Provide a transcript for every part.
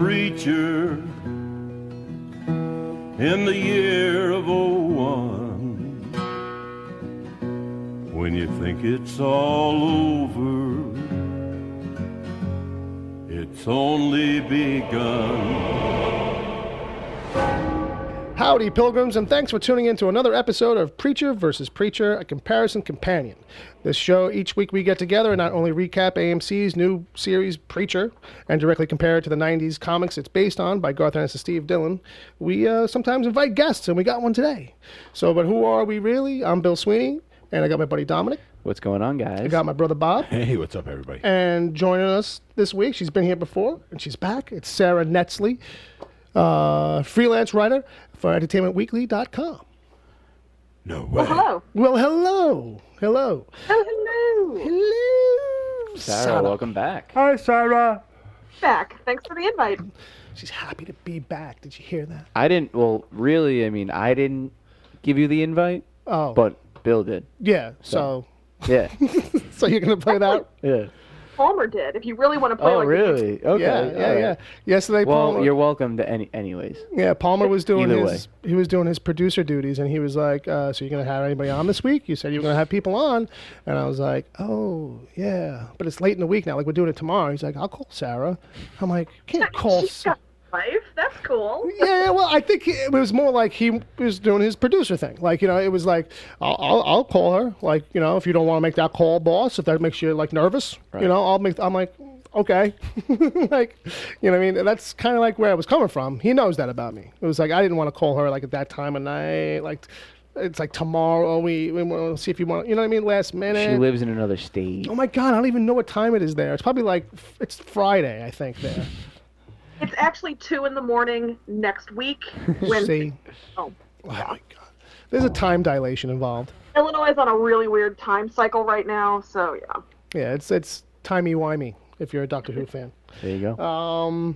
preacher in the year of '01. When you think it's all over, it's only begun. Howdy, Pilgrims, and thanks for tuning in to another episode of Preacher vs. Preacher, a comparison companion. This show, each week we get together and not only recap AMC's new series, Preacher, and directly compare it to the 90s comics it's based on by Garth Ennis and Steve Dillon, we sometimes invite guests, and we got one today. But who are we really? I'm Bill Sweeney, and I got my buddy Dominic. What's going on, guys? I got my brother Bob. Hey, what's up, everybody? And joining us this week, she's been here before, and she's back. It's Sara Netzley, freelance writer for entertainmentweekly.com. No way. Well, hello. Well, hello. Hello. Hello. Hello. Sarah, welcome back. Hi, Sarah. Back. Thanks for the invite. She's happy to be back. Did you hear that? I didn't give you the invite, but Bill did. Yeah, so Yeah. so you're going to play that? Yeah. Palmer did. If you really want to play Oh, like really? Okay. Yeah. Yesterday, Well, Palmer. you're welcome to anyways. Yeah, Palmer was doing Either he was doing his producer duties, and he was like, "So you're gonna have anybody on this week?" You said you were gonna have people on, and I was like, "Oh, yeah, but it's late in the week now. Like we're doing it tomorrow." He's like, "I'll call Sarah." I'm like, "You can't call." She's got life. That's cool. Yeah, well, I think it was more like he was doing his producer thing. Like, it was like, I'll call her. Like, if you don't want to make that call, boss, if that makes you like nervous, Right. I'm like, okay. Like, what I mean? That's kind of like where I was coming from. He knows that about me. It was like, I didn't want to call her like at that time of night. Like, it's like tomorrow. We want to see if you want, last minute. She lives in another state. Oh my God, I don't even know what time it is there. It's probably like, it's Friday, I think, there. It's actually 2 a.m. next week. See? Oh, Oh my God. There's a time dilation involved. Illinois is on a really weird time cycle right now, so yeah. Yeah, it's timey-wimey if you're a Doctor Who fan. There you go.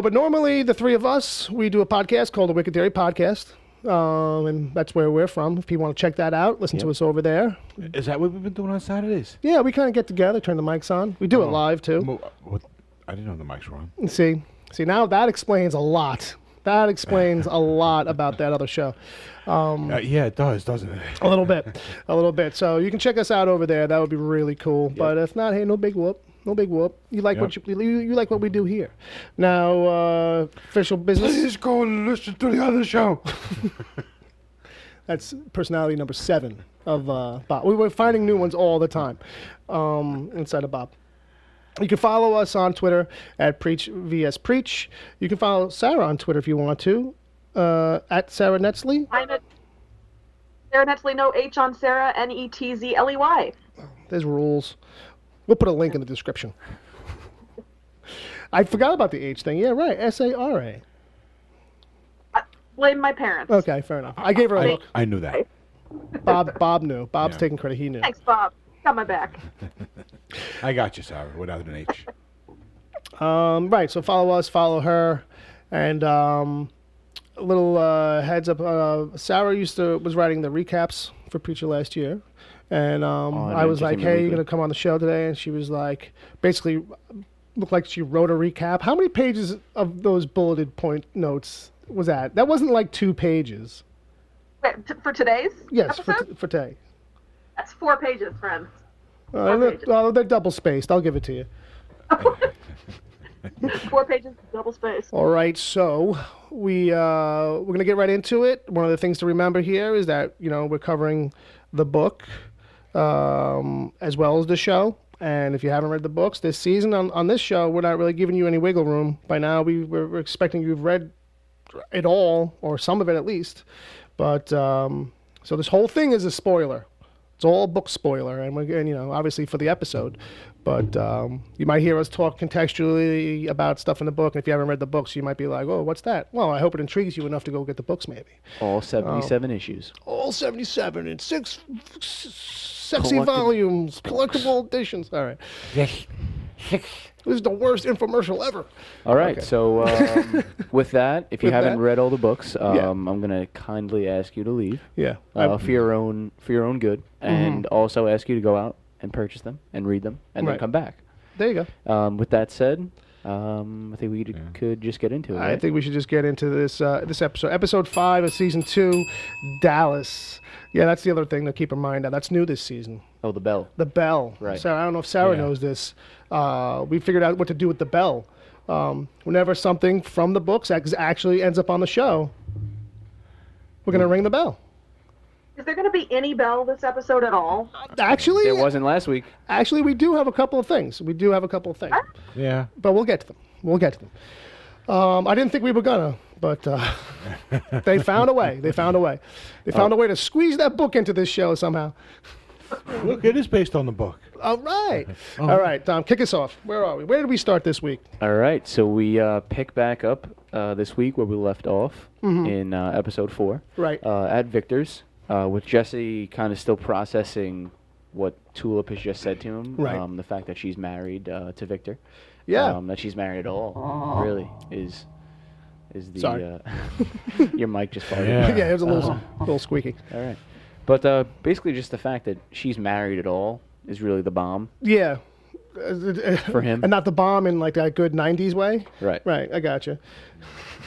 But normally the three of us, we do a podcast called the Wicked Theory Podcast, and that's where we're from. If you want to check that out, listen to us over there. Is that what we've been doing on Saturdays? Yeah, we kind of get together, turn the mics on. We do it live, too. I didn't know the mics were on. See, now that explains a lot. That explains a lot about that other show. Yeah, it does, doesn't it? A little bit. So you can check us out over there. That would be really cool. Yep. But if not, hey, no big whoop. No big whoop. You like what you like what we do here. Now, official business. Please go and listen to the other show. That's personality number 7 of Bob. We were finding new ones all the time inside of Bob. You can follow us on Twitter at PreachVSPreach. You can follow Sarah on Twitter if you want to, at Sara Netzley. Sara Netzley, no H on Sarah, Netzley. There's rules. We'll put a link in the description. I forgot about the H thing. Yeah, right. Sara. Blame my parents. Okay, fair enough. I gave her a look. I knew that. Bob knew. Bob's taking credit. He knew. Thanks, Bob. Got my back. I got you, Sarah, without an H. Right, so follow us, follow her, and a little heads up. Sarah was writing the recaps for Preacher last year, and I was like, hey, you're going to come on the show today? And she was like, basically, looked like she wrote a recap. How many pages of those bulleted point notes was that? That wasn't like 2 pages. Wait, for today's Yes, episode? for today. That's 4 pages, friends. They're double spaced. I'll give it to you. 4 pages, double space. All right, so we're going to get right into it. One of the things to remember here is that, we're covering the book as well as the show. And if you haven't read the books this season on this show, we're not really giving you any wiggle room. By now, we're expecting you've read it all, or some of it at least. But so this whole thing is a spoiler. It's all book spoiler, and obviously for the episode. But you might hear us talk contextually about stuff in the book, and if you haven't read the books, you might be like, "Oh, what's that?" Well, I hope it intrigues you enough to go get the books, maybe. All 77 issues. All 77 in 6 sexy volumes, collectible editions. All right. This is the worst infomercial ever. All right, Okay. So with that, if you With haven't that? read all the books, Yeah. I'm going to kindly ask you to leave Yeah. for your own good, and also ask you to go out and purchase them and read them and Right. then come back. There you go. With that said, I think we could just get into it. I Right? think we should just get into this this episode. Episode 5 of Season 2, Dallas. Yeah, that's the other thing to keep in mind. That's new this season. Oh, the bell. The bell. Right. Sarah, I don't know if Sarah Yeah. knows this. We figured out what to do with the bell. Whenever something from the books actually ends up on the show, we're going to ring the bell. Is there going to be any bell this episode at all? Actually, There wasn't last week. actually, we do have a couple of things. Yeah. But we'll get to them. I didn't think we were gonna, but they found a way. They found a way to squeeze that book into this show somehow. Look, it is based on the book. All right. All right, Tom, kick us off. Where are we? Where did we start this week? All right, so we pick back up this week where we left off in episode 4. Right. At Viktor's, with Jesse kind of still processing what Tulip has just said to him. Right. The fact that she's married to Viktor. Yeah. That she's married at all, really, is the... Sorry. Your mic just farted. Yeah. Yeah, it was a little squeaky. All right. But basically just the fact that she's married at all is really the bomb Yeah. for him. And not the bomb in like that good 90s way. Right. Right, I gotcha.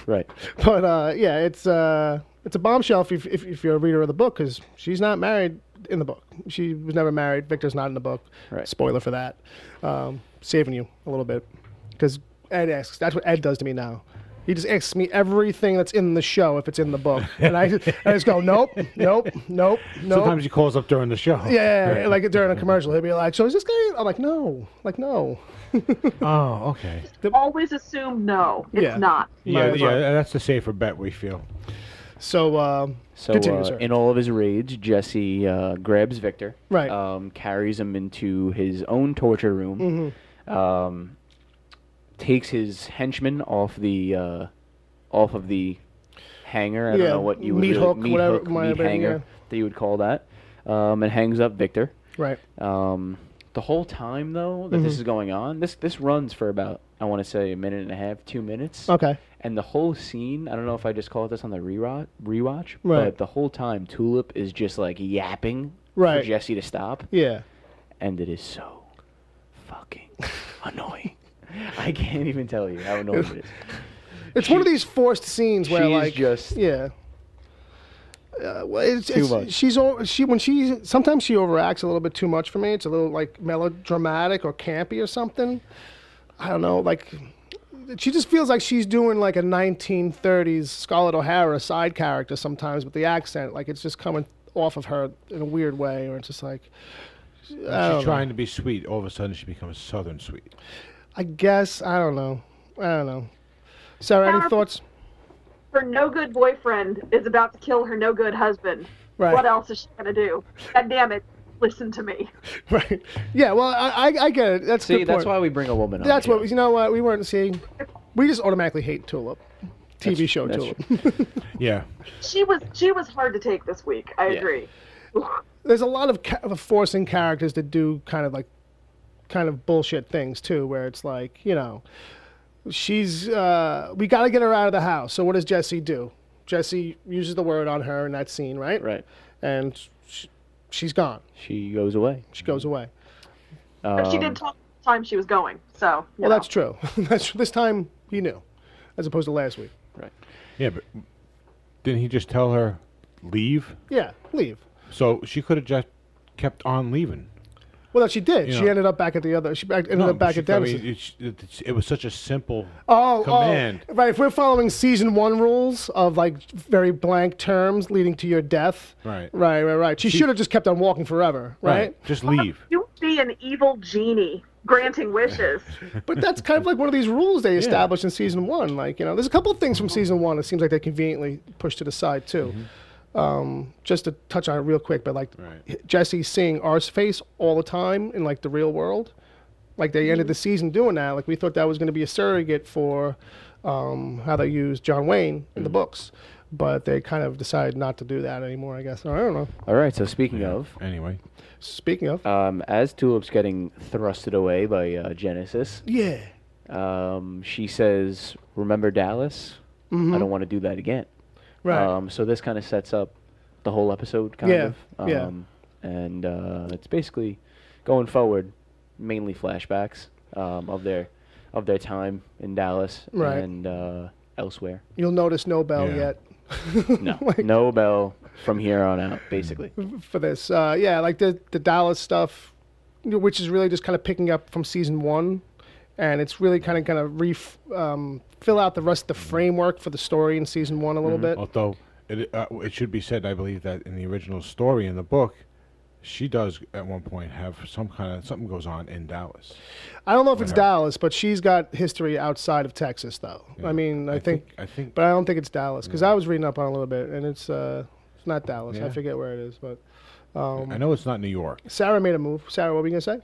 Right. But yeah, it's a bombshell if you're a reader of the book, because she's not married in the book. She was never married. Victor's not in the book. Right. Spoiler for that. Saving you a little bit, because Ed asks. That's what Ed does to me now. He just asks me everything that's in the show if it's in the book, and I just go nope. Sometimes he calls up during the show. Yeah, like during a commercial, he'll be like, "So is this guy?" I'm like, no. Oh, okay. Always assume no. It's Yeah. not. Yeah, Right. yeah, that's the safer bet, we feel. So, So continue, sir. in all of his rage, Jesse grabs Viktor, Right. carries him into his own torture room, takes his henchman off of the hanger. I don't Yeah, know what you would meat really, hook, meat whatever hook, it might meat have been, hanger yeah. that you would call that, and hangs up Viktor. right. The whole time though that this is going on, this runs for about, I want to say, a minute and a half, 2 minutes. Okay. And the whole scene, I don't know if I just called this on the rewatch, Right. but the whole time Tulip is just like yapping Right. for Jesse to stop, Yeah. and it is so fucking annoying. I can't even tell you how annoying it is. It's one of these forced scenes where, she is like, just- yeah. Well, Too much. She sometimes she overacts a little bit too much for me. It's a little like melodramatic or campy or something. I don't know. Like, she just feels like she's doing like a 1930s Scarlett O'Hara side character sometimes with the accent. Like, it's just coming off of her in a weird way, or it's just like I She's don't know. trying to be sweet. All of a sudden, she becomes Southern sweet. I guess I don't know. Sarah, any thoughts? Her no good boyfriend is about to kill her no good husband. Right. What else is she going to do? God damn it. Listen to me. Right. Yeah. Well, I get it. That's a See, good that's point. why we bring a woman on. That's here. what you know. What we weren't seeing. We just automatically hate Tulip. TV show that's Tulip. Yeah. She was hard to take this week. I Yeah. agree. There's a lot of forcing characters that do kind of bullshit things too, where it's like, you know, she's we got to get her out of the house. So what does Jesse do? Jesse uses the word on her in that scene, right? Right. And she's gone. She goes away. She goes away. But she did talk the time she was going. So, you Well, know. that's true. This time he knew, as opposed to last week. Right. Yeah, but didn't he just tell her leave? Yeah, leave. So she could have just kept on leaving. Well, that she did. You She know. ended up back at the other. She ended up back at Dennis. It was such a simple Oh, command. right. If we're following season 1 rules of like very blank terms leading to your death, Right. right. She should have just kept on walking forever, right? Just leave. You would be an evil genie granting wishes. But that's kind of like one of these rules they established in season 1. Like, you know, there's a couple of things from season 1. It seems like they conveniently pushed to the side too. Just to touch on it real quick, but like Right. Jesse seeing Ar's face all the time in like the real world, like they ended the season doing that. Like we thought that was going to be a surrogate for how they used John Wayne in the books, but they kind of decided not to do that anymore. I guess, or I don't know. All right. So speaking of, Anyway. Speaking of, as Tulip's getting thrusted away by Genesis, yeah, she says, "Remember Dallas? I don't want to do that again." right, So this kind of sets up the whole episode, kind Yeah, of. yeah. And it's basically going forward, mainly flashbacks of their of their time in Dallas Right. and elsewhere. You'll notice no bell Yeah. yet. No, no Bell from here on out, basically. For this. Yeah, like the Dallas stuff, which is really just kind of picking up from season 1, and it's really kind of fill out the rest of the framework for the story in season 1 a little bit. Although it should be said, I believe that in the original story in the book, she does at one point have something goes on in Dallas. I don't know if it's her. Dallas, but she's got history outside of Texas, though. Yeah. I mean, I think, but I don't think it's Dallas because I was reading up on it a little bit, and it's not Dallas. I Yeah. forget where it is, but I know it's not New York. Sarah made a move. Sarah, what were you gonna say?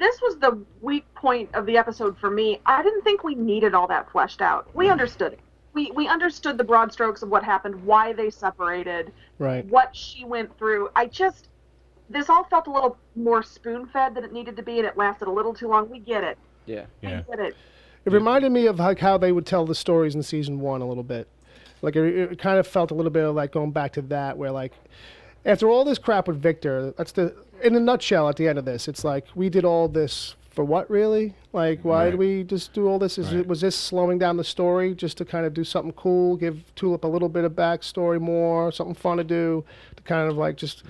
This was the weak point of the episode for me. I didn't think we needed all that fleshed out. We understood it. We understood the broad strokes of what happened, why they separated, Right. what she went through. This all felt a little more spoon-fed than it needed to be, and it lasted a little too long. We get it. Yeah. Yeah. We get it. It reminded me of like how they would tell the stories in season 1 a little bit. Like it kind of felt a little bit of like going back to that, where like after all this crap with Viktor, in a nutshell at the end of this, it's like we did all this for what really? Like why Right. did we just do all this? Was this slowing down the story just to kind of do something cool, give Tulip a little bit of backstory more, something fun to do, to kind of like just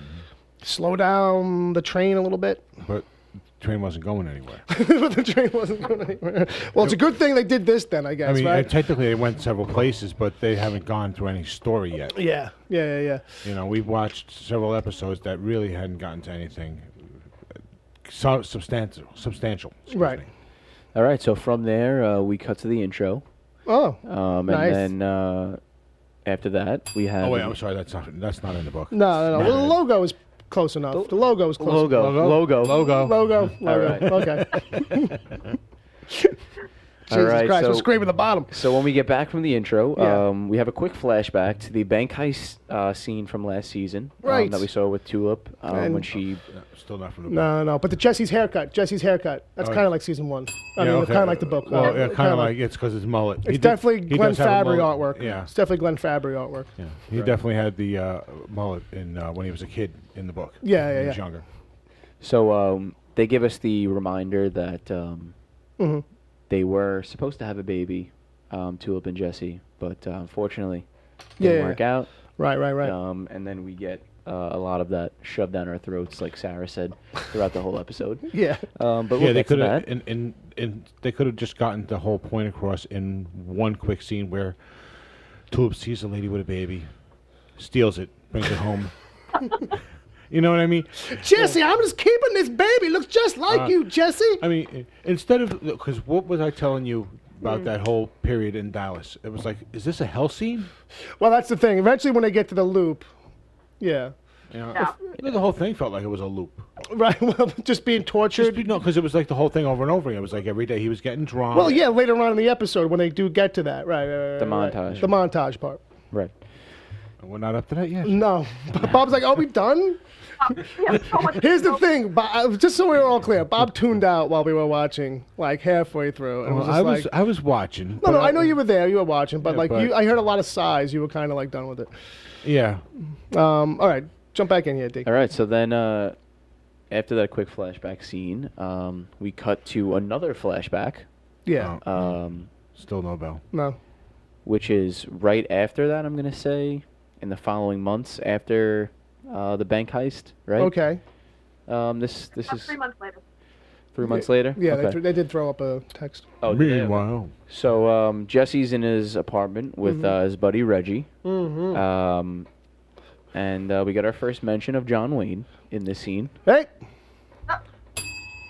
slow down the train a little bit? But the train wasn't going anywhere. But the train wasn't going anywhere. Well, it's a good thing they did this then, I guess, I mean, right? technically they went several places, but they haven't gone through any story yet. Yeah. You know, we've watched several episodes that really hadn't gotten to anything substantial. Excuse Right. me. All right, so from there, we cut to the intro. Oh, And nice. then after that, we have... Oh wait, I'm sorry. That's not in the book. no. It's Well, the not in- logo is close enough. The logo is close enough. Logo. Logo. All right. Okay. All Jesus right, Christ, so- we're scraping the bottom. So when we get back from the intro, Yeah. we have a quick flashback to the bank heist scene from last season Right. that we saw with Tulip And- when she... Still not from the book. No. But the Jesse's haircut. That's Oh, kind of like season 1. I Yeah, mean, okay. it's kind of like the book. Well, yeah, kinda kind of like it's because it's mullet. It's definitely he Glenn does have a Fabry mullet. artwork. Yeah. It's definitely Glenn Fabry artwork. Yeah, he definitely had the mullet in when he was a kid in the book. Yeah, when yeah, he was yeah. younger. So they give us the reminder that Mhm. they were supposed to have a baby, Tulip and Jesse, but unfortunately Yeah, didn't yeah, work out. Right. And then we get a lot of that shoved down our throats, like Sarah said, throughout the whole episode. Yeah. But we'll Yeah, they get to could have, that. and they could have just gotten the whole point across in one quick scene where Tulip sees a lady with a baby, steals it, brings it home. You know what I mean? Jesse, I'm just keeping this baby. Looks just like you, Jesse. I mean, instead of because what was I telling you about that whole period in Dallas? It was like, is this a hell scene? Well, that's the thing. Eventually, when they get to the loop, yeah. You know, Yeah. the whole thing felt like it was a loop. Right. Well, just being tortured. No, because it was like the whole thing over and over again. It was like every day he was getting drunk. Well, yeah, later on in the episode when they do get to that, right? The montage. The montage part. Right. We're not up to that yet. No, Bob's like, "Are we done?" Yeah, so much- Here's the thing, Bob, just so we were all clear, Bob tuned out while we were watching, like halfway through. And Well, was just I was watching. no, I know you were there, you were watching, but Yeah, like but- I heard a lot of sighs. You were kind of like done with it. Yeah. All right, jump back in here, Dick. All right, so then after that quick flashback scene, we cut to another flashback, Yeah, Still no bell. no, which is right after that, I'm going to say, in the following months after the bank heist, right? okay, This About is 3 months later. 3 months later? yeah, Okay. they did throw up a text. Oh, did they? Meanwhile, So Jesse's in his apartment with his buddy Reggie. Mm-hmm. And we got our first mention of John Wayne in this scene. Hey,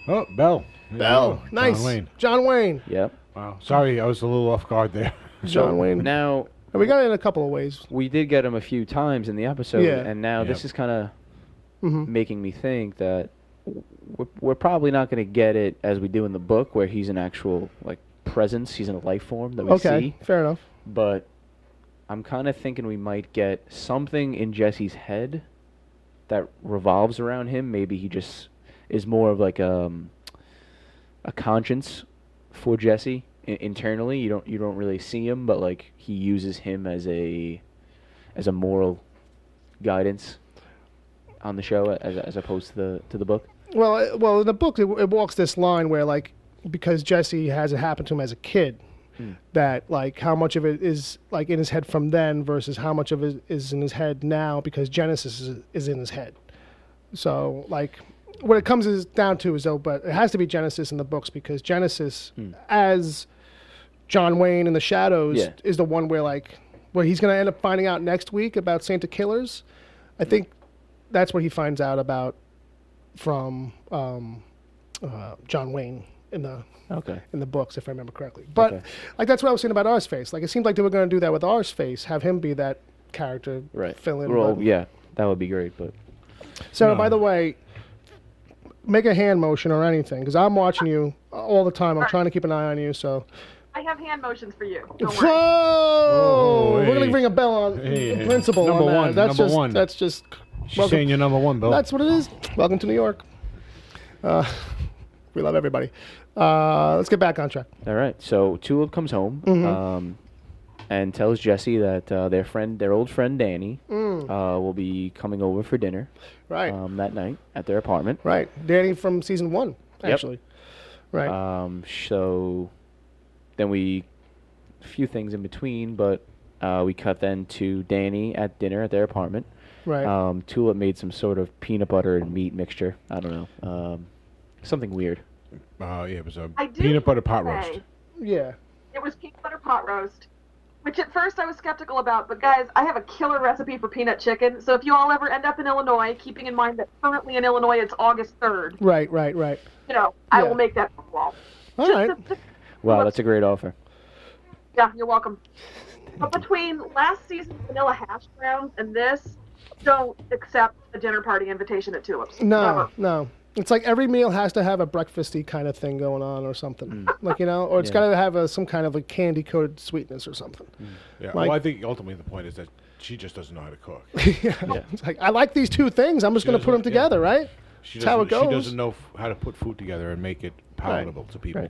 oh, Bell. There you go. nice, John Wayne. John Wayne, Yep. Wow. Sorry, I was a little off guard there. John Wayne. Now, And we got it in a couple of ways. we did get him a few times in the episode, Yeah. and now this Yep. is kind of Mm-hmm. making me think that we're probably not going to get it as we do in the book, where he's an actual like presence, he's in a life form that we Okay, see. fair enough. But I'm kind of thinking we might get something in Jesse's head that revolves around him. Maybe he just is more of like a conscience for Jesse internally. You don't really see him, but like he uses him as a moral guidance on the show as opposed to the book. Well, in the book, it walks this line where, like, because Jesse has it happen to him as a kid. That like how much of it is like in his head from then versus how much of it is in his head now because Genesis is in his head. So like what it comes down to is but it has to be Genesis in the books because Genesis as John Wayne in the Shadows is the one where he's going to end up finding out next week about Santa Killers. I think that's what he finds out about from John Wayne in the books, if I remember correctly. But like that's what I was saying about Arseface. Like it seemed like they were going to do that with Arseface, have him be that character, fill in. Well, yeah, that would be great. But Sarah, by the way, make a hand motion or anything because I'm watching you all the time. I'm trying to keep an eye on you. So I have hand motions for you. Don't worry. Whoa! Oh, We're gonna ring a bell on principle. Number on that. one. That's Number just, one. That's just. She's saying you're number one, Bill. That's what it is. Welcome to New York. We love everybody. Let's get back on track. all right, so Tulip comes home and tells Jesse that their old friend Danny, will be coming over for dinner. Right. That night at their apartment. Right. Danny from season 1, actually. Right. So then a few things in between, but we cut then to Danny at dinner at their apartment. Right. Tulip made some sort of peanut butter and meat mixture. I don't know. Something weird. It was a I did peanut butter pot say roast. Yeah. It was peanut butter pot roast, which at first I was skeptical about. But guys, I have a killer recipe for peanut chicken. So if you all ever end up in Illinois, keeping in mind that currently in Illinois it's August 3rd. Right. I will make that for you all. All right. Wow, that's a great offer. Yeah, you're welcome. But between last season's vanilla hash browns and this, don't accept a dinner party invitation at Tulip's. No, Never. It's like every meal has to have a breakfasty kind of thing going on or something. Like, or it's got to have some kind of a candy-coated sweetness or something. Yeah. Like- Well, I think ultimately the point is that she just doesn't know how to cook. It's like, I like these two things. I'm just going to put them together, right? She That's how it goes. She doesn't know how to put food together and make it palatable to people.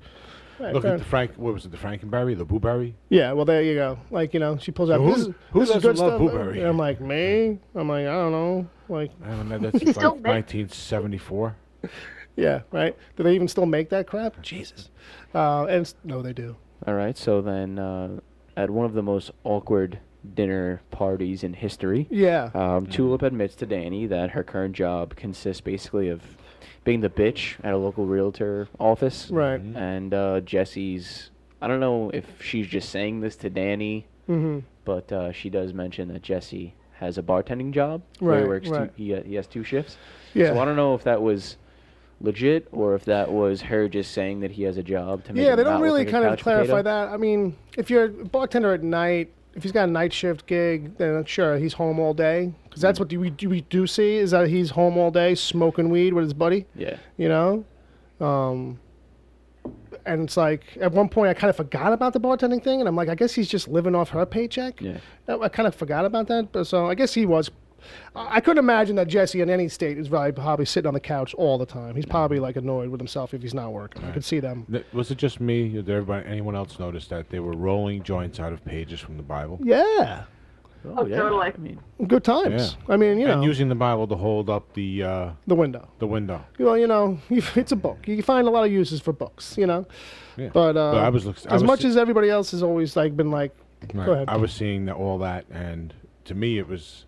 Right, Look fair at what was it, the Frankenberry, the Blueberry? Yeah, well, there you go. Like, she pulls out, Who this is doesn't good love stuff. blueberry? And I'm like, me? I'm like, I don't know. Like, I don't know, that's like still make- 1974. yeah, right? Do they even still make that crap? Jesus. No, they do. All right, so then at one of the most awkward dinner parties in history, Yeah. Tulip admits to Danny that her current job consists basically of being the bitch at a local realtor office. Right. And Jesse's, I don't know if she's just saying this to Danny, but she does mention that Jesse has a bartending job where he Right, works right. he has 2 shifts. Yeah. So I don't know if that was legit or if that was her just saying that he has a job to make Yeah, him they not don't look really like a kind of couch clarify potato. that. I mean, if you're a bartender at night, if he's got a night shift gig, then sure, he's home all day. Because that's what we do see, is that he's home all day smoking weed with his buddy. Yeah. And it's like, at one point, I kind of forgot about the bartending thing, and I'm like, I guess he's just living off her paycheck. Yeah. I kind of forgot about that, but so I guess he was. I couldn't imagine that Jesse in any state is probably sitting on the couch all the time. He's probably like annoyed with himself if he's not working. I could see them. Was it just me? Or did anyone else notice that they were rolling joints out of pages from the Bible? Yeah, Oh, totally. I mean, good times. Yeah. I mean, And using the Bible to hold up the the window. window. Well, it's a book. You can find a lot of uses for books, Yeah. But I was as much as everybody else has always been like, right, go ahead. I was seeing all that, and to me it was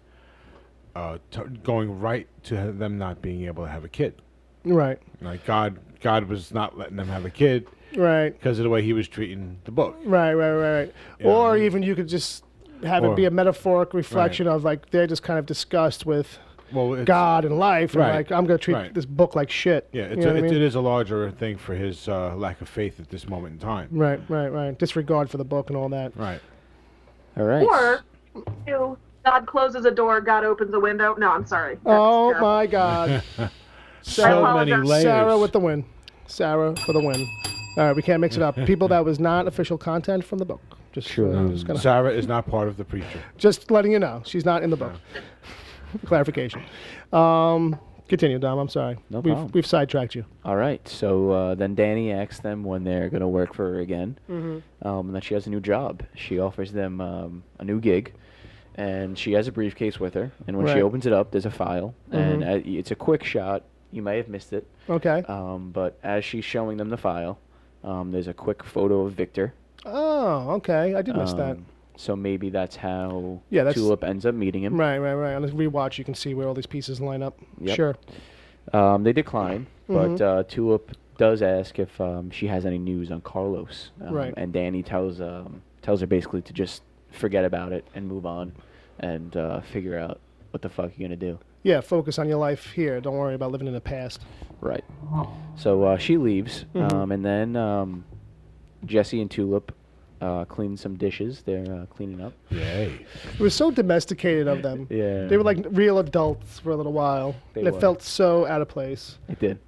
going right to them not being able to have a kid. Right, Like God was not letting them have a kid right, because of the way he was treating the book. right. Yeah. Or even you could just have it be a metaphoric reflection of like they're just kind of disgust with Well, it's, God and life, and Right. like I'm going to treat Right. this book like shit. Yeah, You know what I mean? it is a larger thing for his lack of faith at this moment in time. Right. Disregard for the book and all that. Right. all right. Or, God closes a door, God opens a window. No, I'm sorry. That's Oh terrible. my God. So many apologize. layers. Sarah with the win. Sarah for the win. All right, we can't mix it up. People, that was not official content from the book. Just, Sarah is not part of the preacher. just letting you know. She's not in the book. Clarification. Continue, Dom. I'm sorry. No problem. We've sidetracked you. All right. So then Danny asks them when they're going to work for her again, and that she has a new job. She offers them a new gig, and she has a briefcase with her. And when she Right. opens it up, there's a file, and it's a quick shot. You may have missed it, Okay. but as she's showing them the file, there's a quick photo of Viktor. Oh, okay. I did miss that. So maybe that's how that's- Tulip ends up meeting him. Right. On the rewatch, you can see where all these pieces line up. Yep. Sure. They decline, but Tulip does ask if she has any news on Carlos. Right. And Danny tells her basically to just forget about it and move on and figure out what the fuck you're going to do. Yeah, focus on your life here. Don't worry about living in the past. Right. So she leaves, and then Jesse and Tulip clean some dishes. They're cleaning up. Yay. It was so domesticated of them. Yeah. They were like real adults for a little while. They And it were. felt so out of place. It did.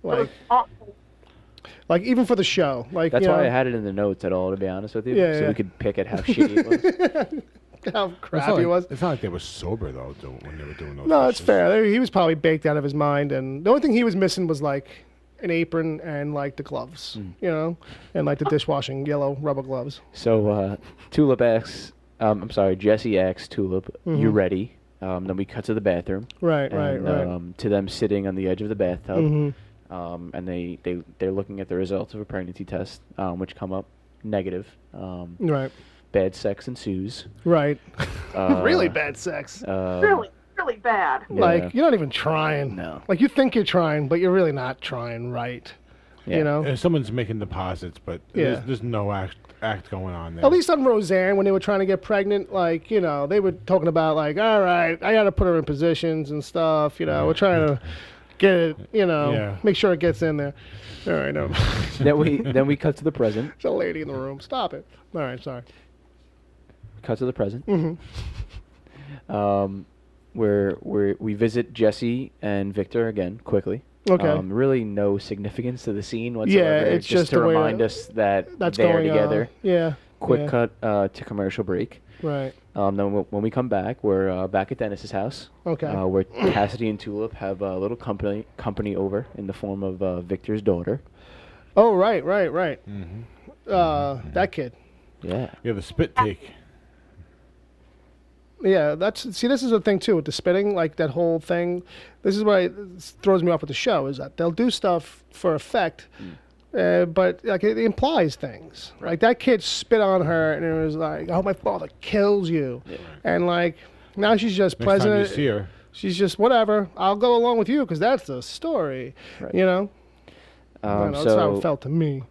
Like even for the show. Like That's you know, why I had it in the notes at all, to be honest with you. Yeah, so yeah. we could pick at how shitty it was. how It's not crappy like, it was. It's not like they were sober, though, when they were doing those No, it's dishes. fair. He was probably baked out of his mind, and the only thing he was missing was like an apron and like the gloves, you know, and like the dishwashing yellow rubber gloves. So Tulip asks, Jesse asks Tulip, you ready? Then we cut to the bathroom. Right. To them sitting on the edge of the bathtub. Mm-hmm. And they're looking at the results of a pregnancy test, which come up negative. Right. Bad sex ensues. Right. Really bad sex. Really, really bad. Yeah. Like you're not even trying. No. Like you think you're trying, but you're really not trying right. Yeah. You know. And someone's making deposits, but Yeah. there's no act going on there. At least on Roseanne, when they were trying to get pregnant, like, you know, they were talking about, like, all right, I got to put her in positions and stuff. You know, we're trying to get it, you know, make sure it gets in there. All right, no. Then we cut to the present. There's a lady in the room. Stop it. All right, sorry. Cut to the present. Where we visit Jesse and Viktor again quickly. Okay. Really no significance to the scene whatsoever. it's just to the way remind us that That's they're going together. on. Yeah. Quick yeah. cut to commercial break. Right. Then when we come back, we're back at Dennis's house. Okay. Where Cassidy and Tulip have a little company over in the form of Victor's daughter. Oh, right. That kid. Yeah. Yeah, the spit take. Yeah, this is the thing too with the spitting, like that whole thing. This is why it throws me off with the show is that they'll do stuff for effect, but like it implies things. Like that kid spit on her, and it was like, "Oh, my father kills you," and like now she's just Next time you president. see her. She's just whatever. I'll go along with you because that's the story, Right. you know. I don't know, that's how it felt to me.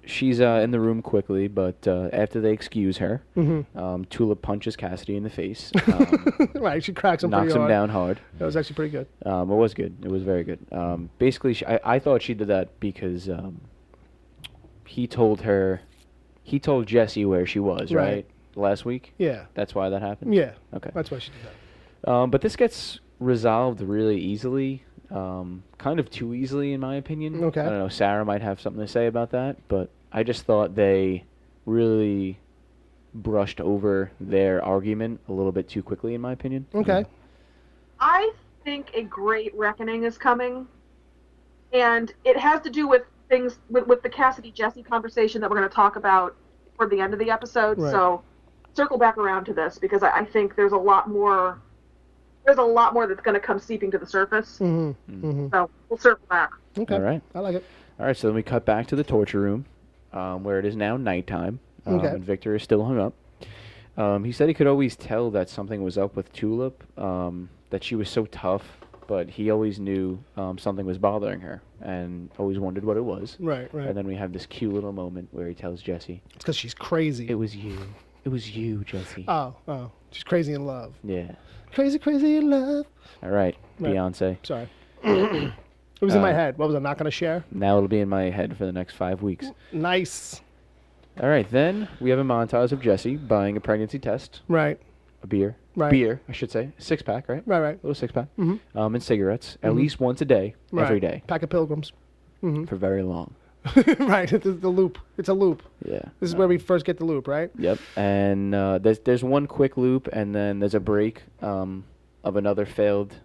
She's in the room quickly, but after they excuse her, Mm-hmm. Tulip punches Cassidy in the face, Right, she cracks him knocks pretty him hard. down hard. That was actually pretty good. It was good. It was very good. Basically, I thought she did that because he told Jesse where she was, right? Last week? Yeah. That's why that happened? Yeah. Okay. That's why she did that. But this gets resolved really easily. Kind of too easily, in my opinion. Okay. I don't know. Sarah might have something to say about that, but I just thought they really brushed over their argument a little bit too quickly, in my opinion. Okay. I think a great reckoning is coming, and it has to do with things with the Cassidy Jesse conversation that we're going to talk about toward the end of the episode. Right. So circle back around to this because I think there's a lot more. There's a lot more that's going to come seeping to the surface. Mm-hmm. Mm-hmm. So we'll circle back. Okay. All right. I like it. All right, so then we cut back to the torture room, where it is now nighttime, Okay. and Viktor is still hung up. He said he could always tell that something was up with Tulip, that she was so tough, but he always knew something was bothering her, and always wondered what it was. Right. And then we have this cute little moment where he tells Jesse, It's because she's crazy. "It was you. It was you, Jesse." Oh. She's crazy in love. Yeah. Crazy in love. All right, Right. Beyonce. Sorry. It was in my head. What was I not going to share? Now it'll be in my head for the next 5 weeks. Nice. All right, then we have a montage of Jesse buying a pregnancy test, Right. a beer. Right. Beer, I should say. 6-pack, right? Right. A little 6-pack. Mhm. And cigarettes, at least once a day, every Right. day, Pack of Pilgrims. for very long. Right. It's the loop. It's a loop. Yeah. This is where we first get the loop, right? Yep. And there's one quick loop, and then there's a break of another failed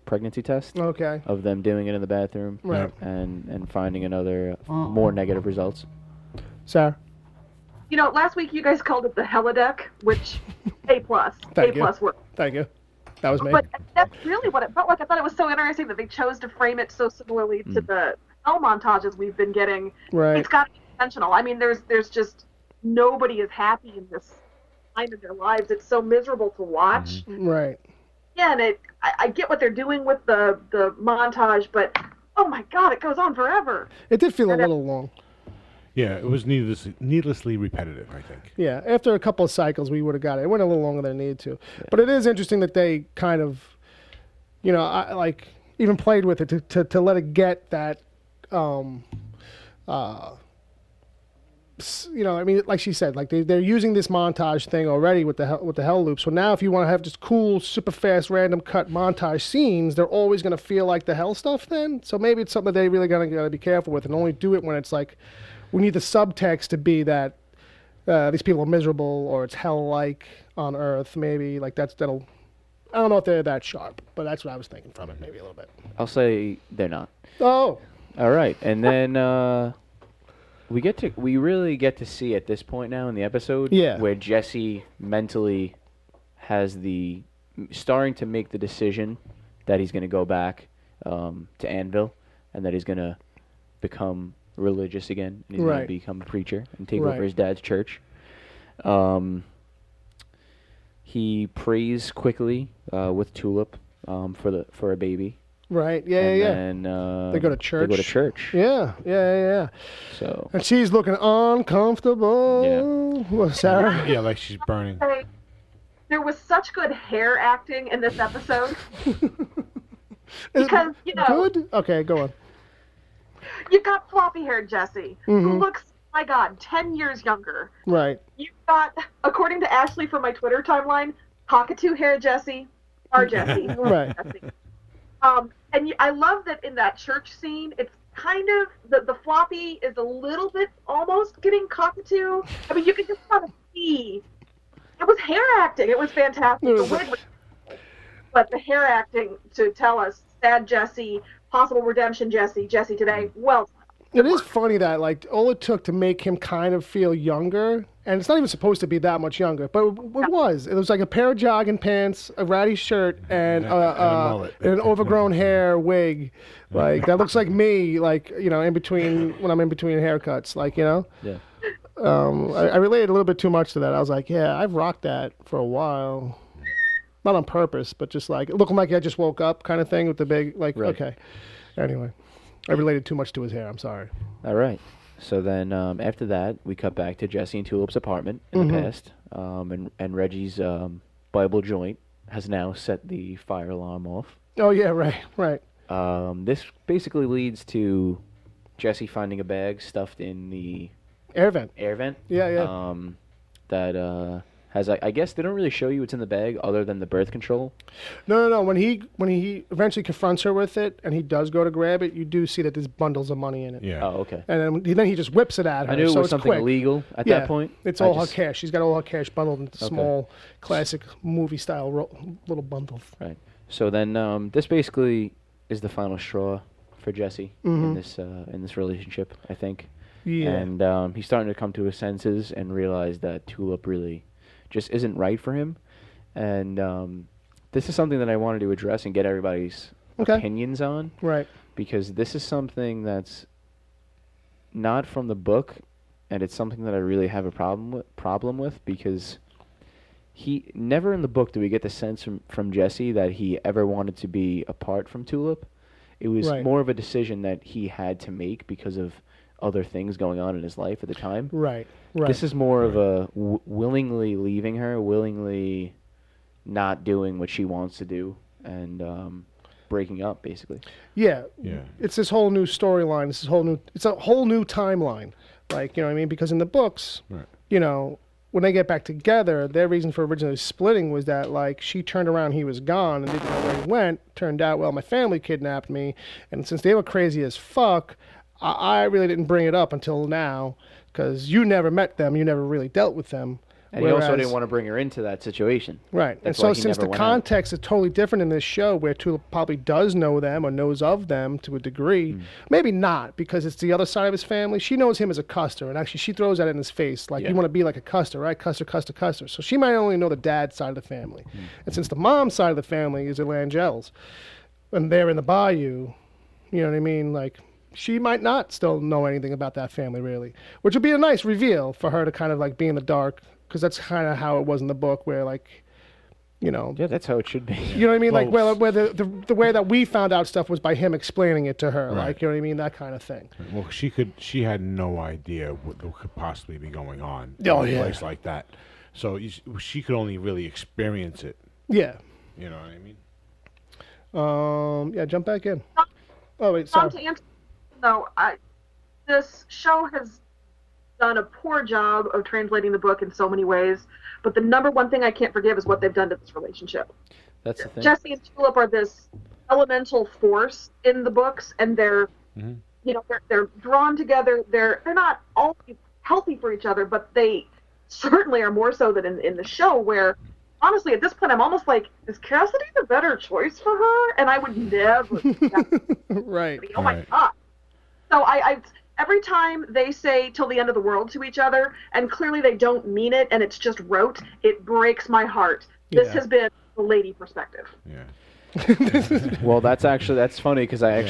pregnancy test Okay. of them doing it in the bathroom, Right. and finding another more negative results. Sarah? You know, last week you guys called it the helideck, which A+. Thank you. A+ work. Thank you. That was me. But that's really what it felt like. I thought it was so interesting that they chose to frame it so similarly to the hell montages we've been getting. Right. It's got to be intentional. I mean, there's just nobody is happy in this time of their lives. It's so miserable to watch. Right. Yeah, and I get what they're doing with the montage, but oh my God, it goes on forever. It did feel a little long. Yeah, it was needlessly repetitive, I think. Yeah, after a couple of cycles, we would have got it. It went a little longer than it needed to. Yeah. But it is interesting that they kind of, even played with it to let it get that, like she said, like they're using this montage thing already with the hell loop. So now if you want to have just cool, super fast, random cut montage scenes, they're always going to feel like the hell stuff then. So maybe it's something that they really got to be careful with and only do it when it's like, we need the subtext to be that these people are miserable or it's hell-like on Earth. Maybe like that'll. I don't know if they're that sharp, but that's what I was thinking from it. Maybe a little bit. I'll say they're not. Oh. All right, and then we really get to see at this point now in the episode, where Jesse mentally has starting to make the decision that he's going to go back to Anvil and that he's going to become religious again, and he's going to become a preacher and take over his dad's church. He prays quickly with Tulip for a baby. Right. Yeah. And they go to church. Yeah. So. And she's looking uncomfortable. Yeah. Well, Sarah. Yeah, like she's burning. There was such good hair acting in this episode. Because good. Okay, go on. You've got floppy-haired Jesse, who looks, my God, 10 years younger. Right. You've got, according to Ashley from my Twitter timeline, cockatoo-haired Jesse, our Jesse. Right. Jesse. I love that in that church scene, it's kind of, the floppy is a little bit almost getting cockatoo. I mean, you can just kind of see. It was hair acting. It was fantastic. But the hair acting to tell us, sad Jesse, possible redemption Jesse today, well. It is funny that, like, all it took to make him kind of feel younger, and it's not even supposed to be that much younger, but it was. It was like a pair of jogging pants, a ratty shirt, and an overgrown hair wig. Like, that looks like me, like, when I'm in between haircuts, like, Yeah. I related a little bit too much to that. I was like, yeah, I've rocked that for a while. Not on purpose, but just like, looking like I just woke up kind of thing with the big, like, okay. Anyway. I related too much to his hair. I'm sorry. All right. So then after that, we cut back to Jesse and Tulip's apartment in the past. And Reggie's Bible joint has now set the fire alarm off. Oh, yeah, right. This basically leads to Jesse finding a bag stuffed in the air vent. Yeah. That has, I guess they don't really show you what's in the bag other than the birth control. No. When he eventually confronts her with it and he does go to grab it, you do see that there's bundles of money in it. Yeah. Oh, okay. And then he just whips it at her. I knew it so was it's something quick. illegal at that point. It's all her cash. She's got all her cash bundled into small, classic movie-style little bundles. Right. So then this basically is the final straw for Jesse in this relationship, I think. Yeah. And he's starting to come to his senses and realize that Tulip really just isn't right for him. And this is something that I wanted to address and get everybody's opinions on. Right. Because this is something that's not from the book, and it's something that I really have a problem with because he never in the book do we get the sense from Jesse that he ever wanted to be apart from Tulip. It was more of a decision that he had to make because of other things going on in his life at the time. Right. This is more of a willingly leaving her, willingly not doing what she wants to do, and breaking up, basically. Yeah. It's this whole new storyline. It's a whole new timeline. Like, you know what I mean? Because in the books, when they get back together, their reason for originally splitting was that, like, she turned around, he was gone, and didn't know where he went. Turned out, well, my family kidnapped me, and since they were crazy as fuck, I really didn't bring it up until now, because you never met them, you never really dealt with them. And he also didn't want to bring her into that situation. Right. That's and so since the context is totally different in this show, where Tulip probably does know them or knows of them to a degree, maybe not, because it's the other side of his family. She knows him as a Custer, and actually she throws that in his face, like, you want to be like a Custer, right? Custer. So she might only know the dad side of the family. And since the mom side of the family is the Langels, and they're in the bayou, you know what I mean? Like, she might not still know anything about that family really, which would be a nice reveal for her to kind of like be in the dark, because that's kind of how it was in the book, where like, you know, Yeah, that's how it should be. you know what I mean? Well, Like where the way that we found out stuff was by him explaining it to her, Right. like, you know what I mean, that kind of thing. Well, she had no idea what could possibly be going on Oh, in a yeah. place like that. So she could only really experience it. Yeah. You know what I mean? Yeah, jump back in. Oh wait, sorry. To answer, no, this show has done a poor job of translating the book in so many ways, but the number one thing I can't forgive is what they've done to this relationship. That's the thing. Jesse and Tulip are this elemental force in the books, and they're, you know, they're drawn together. They're not all healthy for each other, but they certainly are more so than in the show, where honestly at this point I'm almost like, is Cassidy the better choice for her? And I would never. Right. Oh my Right. god. So I every time they say till the end of the world to each other, and clearly they don't mean it, and it's just rote, it breaks my heart. This Yeah. has been the lady perspective. Yeah. Well, that's funny because I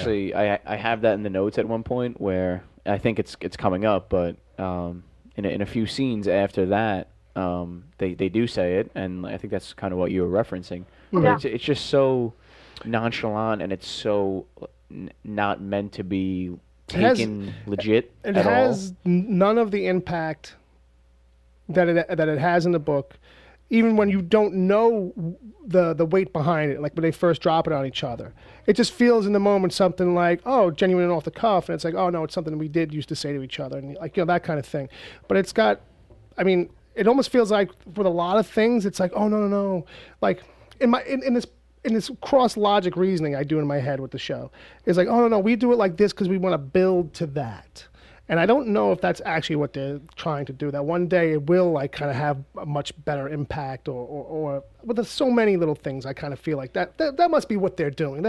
have that in the notes at one point where I think it's coming up, but in a few scenes after that, they do say it, and I think that's kind of what you were referencing. But Yeah. it's just so nonchalant, and it's so not meant to be has- taken legit It at has none of the impact that it has in the book, even when you don't know the weight behind it, like when they first drop it on each other. It just feels in the moment something like, oh, genuine and off the cuff, and it's like, oh no, it's something we did used to say to each other, and like, you know, that kind of thing. But it's got, I mean, it almost feels like with a lot of things, it's like, oh no, like in this cross logic reasoning I do in my head with the show, is like, oh no, we do it like this because we want to build to that. And I don't know if that's actually what they're trying to do. That one day it will like kind of have a much better impact, or but there's so many little things I kind of feel like that must be what they're doing.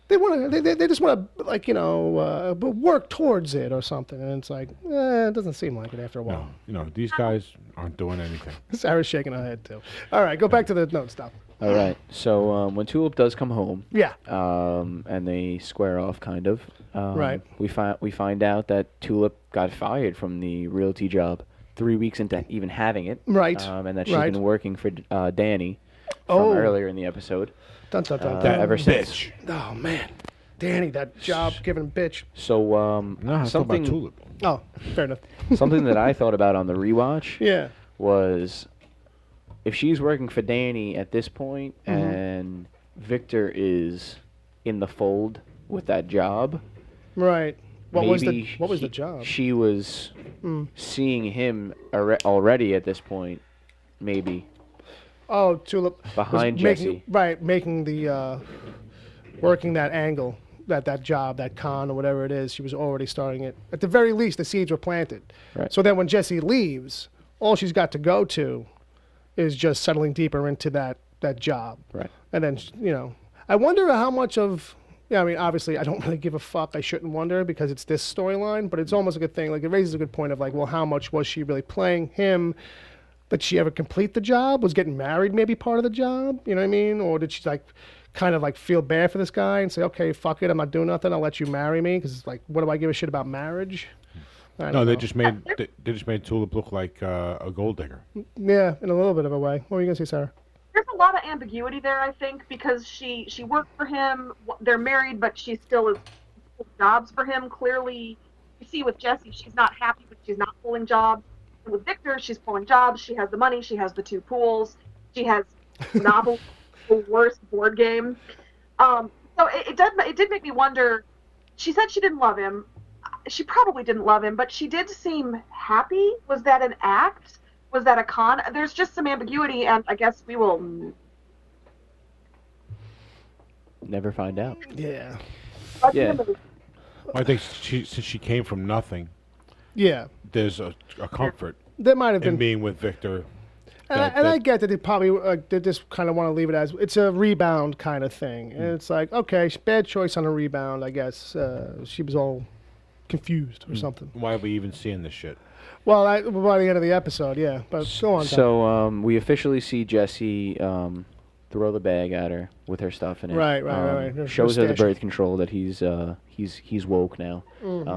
They want to they just want to, like, you know, work towards it or something. And it's like, it doesn't seem like it after a while. No, you know, these guys aren't doing anything. Sarah's shaking her head too. All right, go back to the note stuff. all. All right. So when Tulip does come home, Yeah. and they square off kind of. Right. We find out that Tulip got fired from the realty job 3 weeks into even having it. Right. And that she's Right. been working for Danny from Oh. earlier in the episode. Dun, dun, dun, Uh, dun. ever since. Bitch. Oh man, Danny, that job giving bitch. So No, I thought about Tulip. Oh, fair enough. something that I thought about on the rewatch Yeah. was if she's working for Danny at this point Mm-hmm. and Viktor is in the fold with that job. Right. What was the he- job? She was seeing him already at this point, maybe. Oh, Tulip Behind was making, Jesse. right, making the working that angle, that job, that con or whatever it is. She was already starting it. At the very least, the seeds were planted. Right. So then, when Jesse leaves, all she's got to go to is just settling deeper into that job. Right. And then, you know, I wonder how much of. Yeah, I mean, obviously, I don't really give a fuck. I shouldn't wonder because it's this storyline, but it's almost a good thing. Like, it raises a good point of like, well, how much was she really playing him? Did she ever complete the job? Was getting married maybe part of the job? You know what I mean? Or did she like kind of like feel bad for this guy and say, okay, fuck it, I'm not doing nothing. I'll let you marry me because it's like, what do I give a shit about marriage? I No, don't they know. just made Tulip look like a gold digger. Yeah, in a little bit of a way. What were you gonna say, Sarah? There's a lot of ambiguity there, I think, because she worked for him. They're married, but she still is pulling jobs for him. Clearly, you see with Jesse, she's not happy, but she's not pulling jobs. And with Viktor, she's pulling jobs. She has the money. She has the 2 pools. She has Monopoly, the worst board game. So it did make me wonder. She said she didn't love him. She probably didn't love him, but she did seem happy. Was that an act? Was that a con? There's just some ambiguity, and I guess we will. Never find out. Yeah. Yeah. I think since she came from nothing, Yeah. there's a comfort There might have in been. being with Viktor. And I get that they probably they just kind of want to leave it as it's a rebound kind of thing. And it's like, okay, bad choice on a rebound, I guess. She was all confused or something. Why are we even seeing this shit? Well, by the end of the episode, yeah. But go on. Tom. So we officially see Jesse throw the bag at her with her stuff in it. Right. Her Shows her the stash. birth control that he's woke now.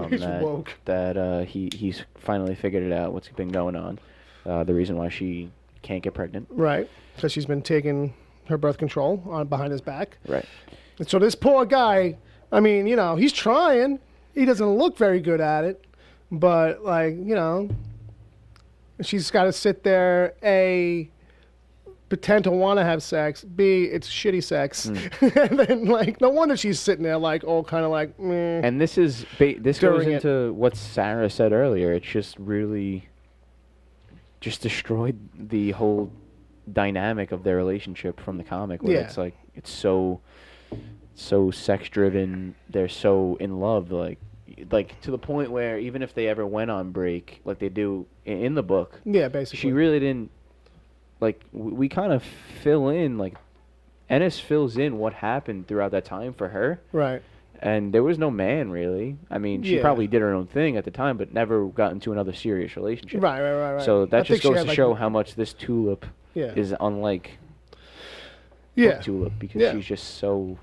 He's that, woke. That he's finally figured it out. What's been going on? The reason why she can't get pregnant. Right. Because she's been taking her birth control on behind his back. Right. And so this poor guy, I mean, he's trying. He doesn't look very good at it, but like, she's got to sit there, A, pretend to want to have sex, B, it's shitty sex. And then, like, no wonder she's sitting there, like, all kind of like, meh. And this goes During it. into what Sarah said earlier. It's just really just destroyed the whole dynamic of their relationship from the comic, where it's like, it's so sex driven. They're so in love, like to the point where even if they ever went on break, like they do in the book, Basically, she really didn't. Like, we kind of fill in, like, Ennis fills in what happened throughout that time for her. Right. And there was no man, really. I mean, she probably did her own thing at the time, but never got into another serious relationship. Right. So that I think just goes she had, to show how much this Tulip is unlike Tulip, because she's just so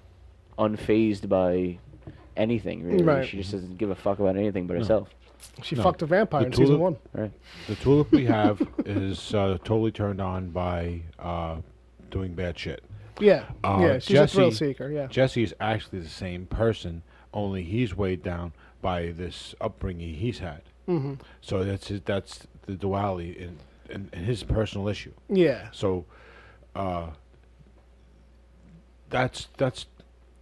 unfazed by anything, really. Right. She just doesn't give a fuck about anything but herself. She fucked a vampire in Tulip- season 1. Right. The Tulip we have is totally turned on by doing bad shit. Yeah. She's a thrill Jesse- seeker. Yeah. Jesse is actually the same person, only he's weighed down by this upbringing he's had. Mm-hmm. So that's the duality in his personal issue. Yeah. So that's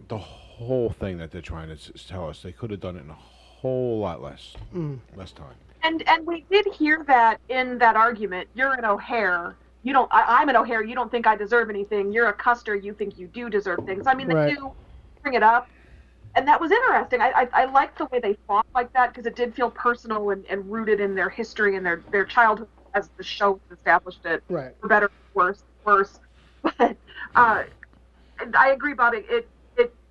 the whole thing that they're trying to tell us. They could have done it in a whole lot less time. And we did hear that in that argument. You're an O'Hare. You don't. I'm an O'Hare. You don't think I deserve anything. You're a Custer. You think you do deserve things. I mean, they do bring it up, and that was interesting. I liked the way they fought like that, because it did feel personal and rooted in their history and their childhood, as the show established it. Right. For better, or worse. But I agree about it. It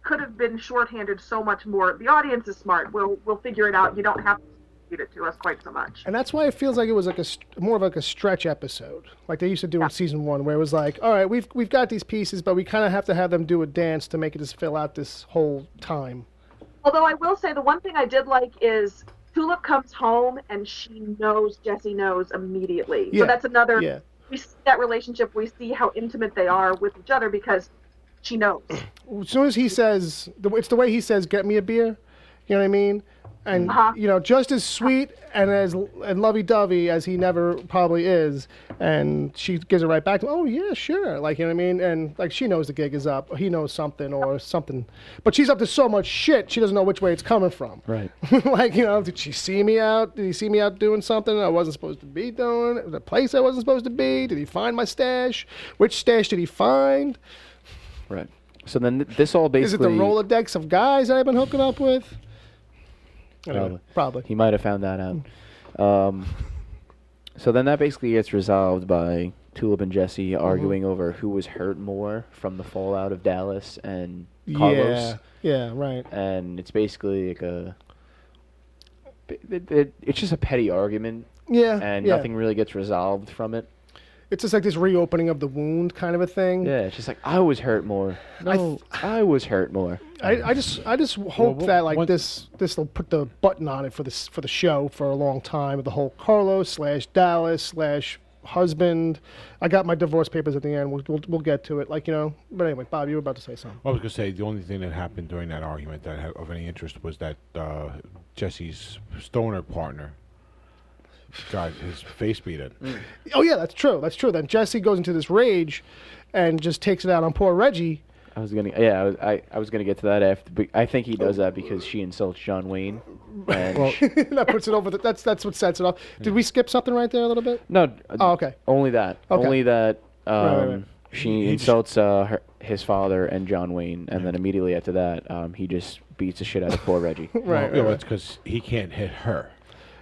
could have been shorthanded so much more. The audience is smart. We'll figure it out. You don't have to feed it to us quite so much. And that's why it feels like it was like more of like a stretch episode, like they used to do in season 1, where it was like, all right, we've got these pieces, but we kind of have to have them do a dance to make it just fill out this whole time. Although I will say the one thing I did like is Tulip comes home and Jesse knows immediately. Yeah. So that's another. Yeah. We see that relationship. We see how intimate they are with each other because she knows. As soon as he says, it's the way he says, "Get me a beer," you know what I mean? And just as sweet and lovey-dovey as he never probably is, and she gives it right back to him. Oh yeah, sure, like, you know what I mean? And like, she knows the gig is up, or he knows something or something, but she's up to so much shit she doesn't know which way it's coming from. Right. Like, did she see me out? Did he see me out doing something I wasn't supposed to be doing? The place I wasn't supposed to be? Did he find my stash? Which stash did he find? Right. So then this all basically... Is it the Rolodex of guys that I've been hooking up with? Anyway, probably. He might have found that out. So then that basically gets resolved by Tulip and Jesse arguing over who was hurt more from the fallout of Dallas and Carlos. Yeah, right. And it's basically like it's just a petty argument. Yeah. And nothing really gets resolved from it. It's just like this reopening of the wound kind of a thing. Yeah, it's just like, I was hurt more. No, I was hurt more. I just hope that like this will put the button on it for the show for a long time. The whole Carlos / Dallas / husband. I got my divorce papers at the end. We'll get to it. Like, But anyway, Bob, you were about to say something. I was going to say the only thing that happened during that argument that had of any interest was that Jesse's stoner partner got his face beat in. Oh yeah, that's true. Then Jesse goes into this rage and just takes it out on poor Reggie. I was gonna get to that after. But I think he does that because she insults John Wayne. And that puts it over. That's what sets it off. Did we skip something right there a little bit? No. Oh, okay. Only that. Okay. Only that. Right. She insults his father and John Wayne, and then immediately after that, he just beats the shit out of poor Reggie. Right. It's because he can't hit her.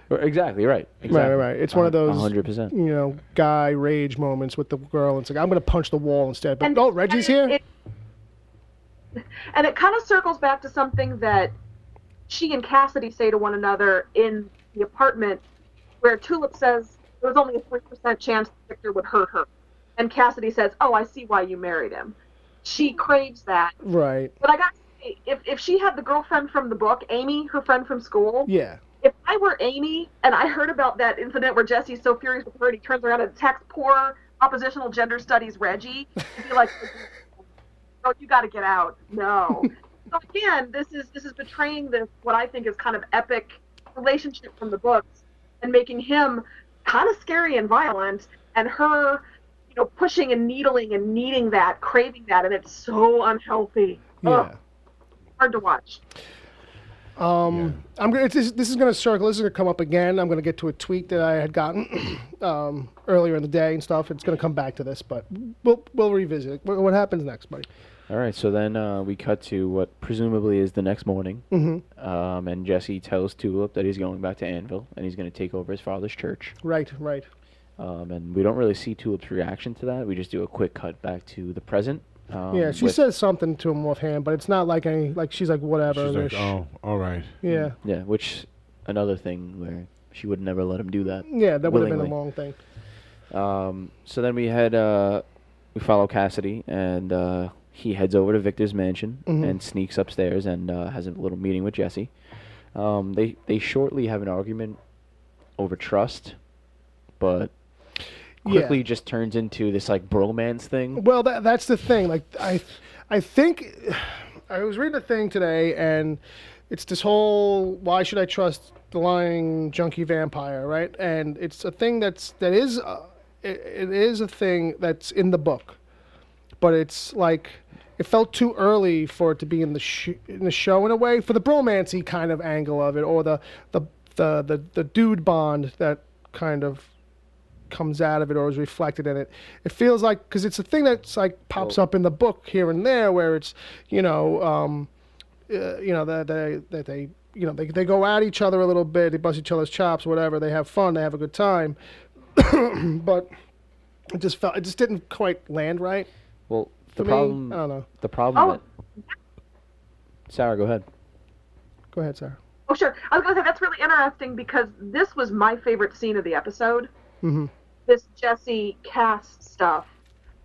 Exactly right. Exactly. Right. It's one of those 100%. Guy rage moments with the girl. It's like, I'm going to punch the wall instead. But Reggie's here. And it kind of circles back to something that she and Cassidy say to one another in the apartment, where Tulip says there was only a 3% chance Victor would hurt her. And Cassidy says, "Oh, I see why you married him." she craves that. Right. But I got to say, if she had the girlfriend from the book, Amy, her friend from school, Yeah. if I were Amy and I heard about that incident where Jesse's so furious with her and he turns around and attacks poor oppositional gender studies Reggie, I'd be like, oh, you got to get out. No. So again, this is betraying this, what I think is kind of epic relationship from the books and making him kind of scary and violent, and her, pushing and needling and needing that, craving that, and it's so unhealthy. Yeah. Ugh. Hard to watch. I'm gonna. This is gonna circle. This is gonna come up again. I'm gonna get to a tweet that I had gotten earlier in the day and stuff. It's gonna come back to this, but we'll revisit it. What happens next, buddy? All right, so then we cut to what presumably is the next morning, and Jesse tells Tulip that he's going back to Anvil and he's going to take over his father's church. Right. And we don't really see Tulip's reaction to that. We just do a quick cut back to the present. Yeah, she says something to him offhand, but it's not like she's like, whatever. She's like, oh, all right. Yeah. Yeah, which another thing where she would never let him do that. Yeah, that would have been a willingly. long thing. So then we follow Cassidy, and he heads over to Victor's mansion and sneaks upstairs and has a little meeting with Jesse. They shortly have an argument over trust, but quickly just turns into this like bromance thing. Well, that's the thing. Like I think I was reading a thing today, and it's this whole why should I trust the lying junkie vampire, right? And it's a thing it is a thing that's in the book, but it's like it felt too early for it to be in the show in a way, for the bromancy kind of angle of it, or the dude bond that kind of comes out of it or is reflected in it. It feels like, because it's a thing that's like pops up in the book here and there, where it's they go at each other a little bit, they bust each other's chops, whatever, they have fun, they have a good time, but it just didn't quite land right. Well, I don't know. The problem. Sarah, go ahead. Go ahead, Sarah. Oh, sure. I was going to say, that's really interesting because this was my favorite scene of the episode. This Jesse Cass stuff.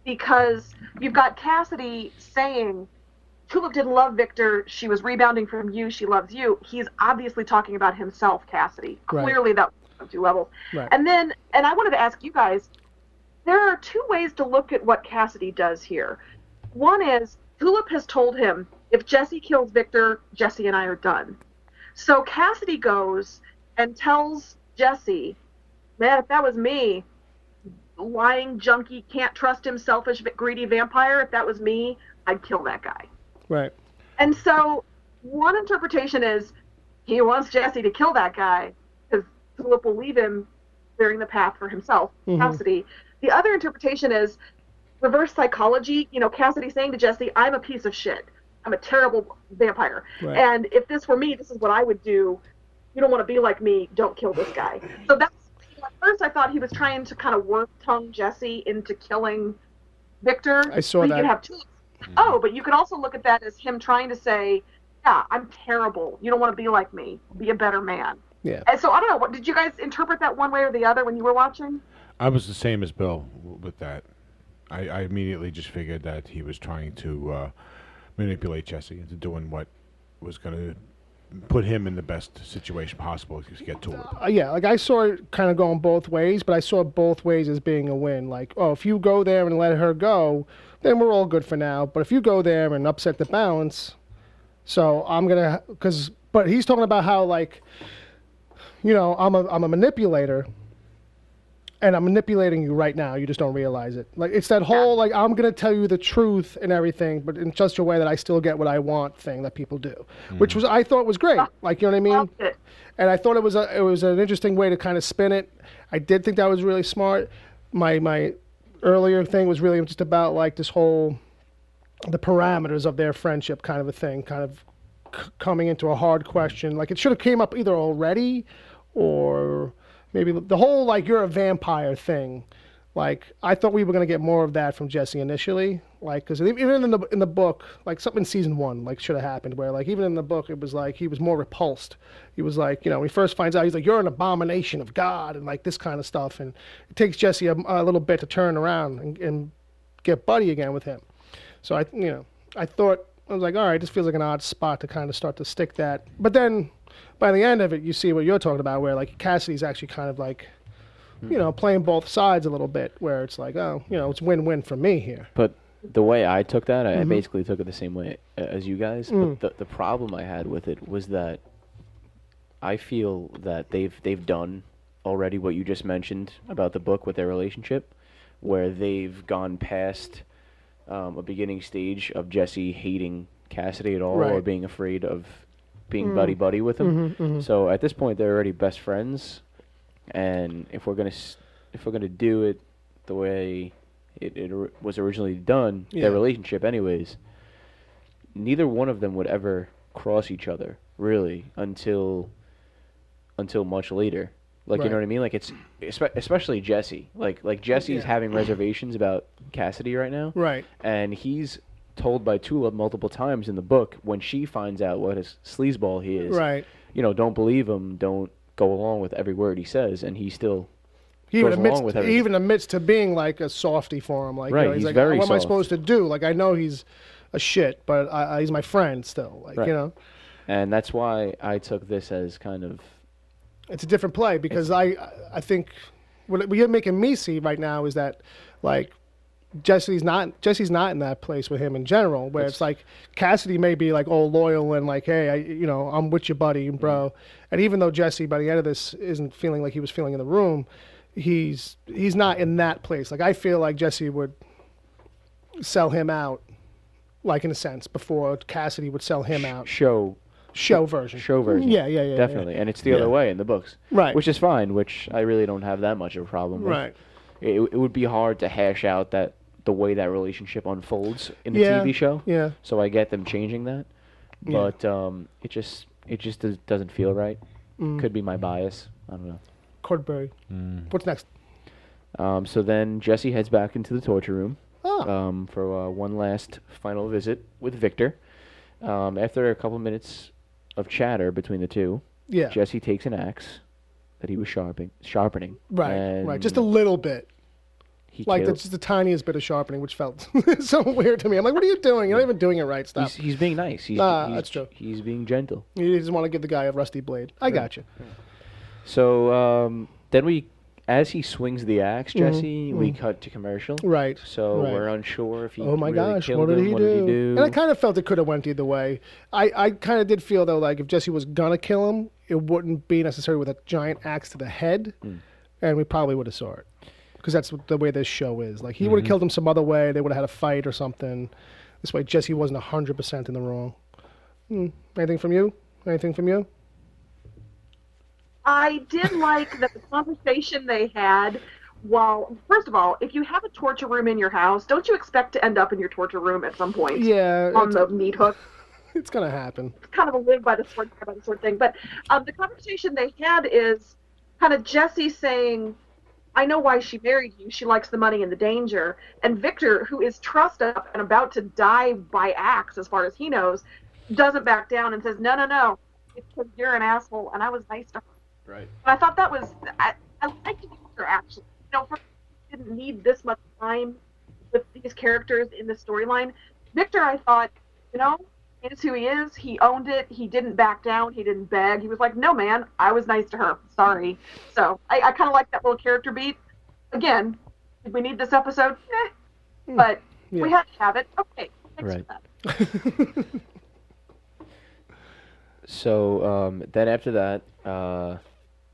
Because you've got Cassidy saying, Tulip didn't love Victor, she was rebounding from you, she loves you. He's obviously talking about himself, Cassidy. Right. Clearly that was on two levels. Right. And I wanted to ask you guys, there are two ways to look at what Cassidy does here. One is, Tulip has told him, if Jesse kills Victor, Jesse and I are done. So Cassidy goes and tells Jesse, man, if that was me, lying junkie, can't trust him, selfish, greedy vampire, if that was me, I'd kill that guy. Right. And so one interpretation is he wants Jesse to kill that guy because Tulip will leave him clearing the path for himself, Cassidy. The other interpretation is reverse psychology. Cassidy saying to Jesse, I'm a piece of shit. I'm a terrible vampire. Right. And if this were me, this is what I would do. You don't want to be like me. Don't kill this guy. So that's, at first I thought he was trying to kind of work-tongue Jesse into killing Victor. I saw so that. You could have Tulip. Oh, but you could also look at that as him trying to say, yeah, I'm terrible. You don't want to be like me. Be a better man. Yeah. And so I don't know. Did you guys interpret that one way or the other when you were watching? I was the same as Bill with that. I immediately just figured that he was trying to manipulate Jesse into doing what was going to put him in the best situation possible to get Tulip. Yeah, like I saw it kind of going both ways, but I saw both ways as being a win. Like, oh, if you go there and let her go, then we're all good for now. But if you go there and upset the balance, so I'm going to, but he's talking about how, like, I'm a manipulator, and I'm manipulating you right now. You just don't realize it. Like, it's that whole, like, I'm going to tell you the truth and everything, but in such a way that I still get what I want thing that people do, which I thought was great. Like, you know what I mean? Loved it. And I thought it was an interesting way to kind of spin it. I did think that was really smart. My earlier thing was really just about, like, this whole, the parameters of their friendship kind of a thing, kind of coming into a hard question. Like, it should have came up either already or maybe the whole, like, you're a vampire thing. Like, I thought we were going to get more of that from Jesse initially. Like, because even in the book, like, something in season 1, like, should have happened where, like, even in the book, it was like he was more repulsed. He was like, when he first finds out, he's like, you're an abomination of God and, like, this kind of stuff. And it takes Jesse a little bit to turn around and get buddy again with him. So I thought, I was like, all right, this feels like an odd spot to kind of start to stick that. But then by the end of it, you see what you're talking about, where like Cassidy's actually kind of like, playing both sides a little bit, where it's like, oh, it's win-win for me here. But the way I took that, I basically took it the same way as you guys. But the problem I had with it was that I feel that they've done already what you just mentioned about the book with their relationship, where they've gone past a beginning stage of Jesse hating Cassidy at all, or Right. being afraid of being buddy with him. So at this point, they're already best friends, and if we're gonna do it the way it was originally done, Yeah. their relationship, anyways, neither one of them would ever cross each other really until much later. Like, you know Right. what I mean? Like, it's especially Jesse. Like Jesse's having reservations about Cassidy right now. Right. And he's told by Tulip multiple times in the book, when she finds out what a sleazeball he is, Right. don't believe him, don't go along with every word he says, and he still He even goes admits, along with he everything. even admits to being like a softy for him. Like, Right, he's he's like, very what am I soft. supposed to do? Like, I know he's a shit, but he's my friend still. Like, Right. And that's why I took this as kind of... It's a different play because I think what you're making me see right now is that, like, Jesse's not in that place with him in general, where it's like Cassidy may be like all loyal and like, hey, I'm with you, buddy, bro. And even though Jesse by the end of this isn't feeling like he was feeling in the room, he's not in that place. Like, I feel like Jesse would sell him out, like, in a sense, before Cassidy would sell him out. Show version. Yeah. Definitely. And it's the other way in the books. Right. Which is fine, which I really don't have that much of a problem with. Right. It would be hard to hash out the way that relationship unfolds in the Yeah, TV show. yeah. So I get them changing that. Yeah. But it just doesn't feel right. Could be my bias. I don't know. Cordberry. What's next? So then Jesse heads back into the torture room Oh. for one last final visit with Viktor. After a couple minutes of chatter between the two, Yeah. Jesse takes an axe that he was sharpening. Right. and Right. Just a little bit. he Like, killed- that's just the tiniest bit of sharpening, which felt so weird to me. I'm like, what are you doing? You're not even doing it right. Stop. He's being nice. He's That's true. He's being gentle. You just want to give the guy a rusty blade. I got you. So then as he swings the axe, Jesse, we cut to commercial. Right. So right. we're unsure if he Oh my really gosh, killed what did him. he What do? did he do? And I kind of felt it could have went either way. I kind of did feel, though, like if Jesse was going to kill him, it wouldn't be necessarily with a giant axe to the head, and we probably would have saw it. Because that's the way this show is. Like, he would have killed him some other way. They would have had a fight or something. This way, Jesse wasn't 100% in the wrong. Anything from you? Anything from you? I did like that the conversation they had. Well, first of all, if you have a torture room in your house, don't you expect to end up in your torture room at some point? Yeah. On the meat hook. It's going to happen. It's kind of a live by the sword, die by the sword thing. But the conversation they had is kind of Jesse saying, I know why she married you. She likes the money and the danger. And Viktor, who is trussed up and about to die by axe, as far as he knows, doesn't back down and says, no. It's because you're an asshole, and I was nice to her. Right. And I thought that was, I liked Viktor, actually. Didn't need this much time with these characters in the storyline. Viktor, I thought, is who he is. He owned it. He didn't back down. He didn't beg. He was like, no, man, I was nice to her. Sorry. So I kind of like that little character beat. Again, did we need this episode? But we had to have it. Okay. Thanks Right. for that. So then after that,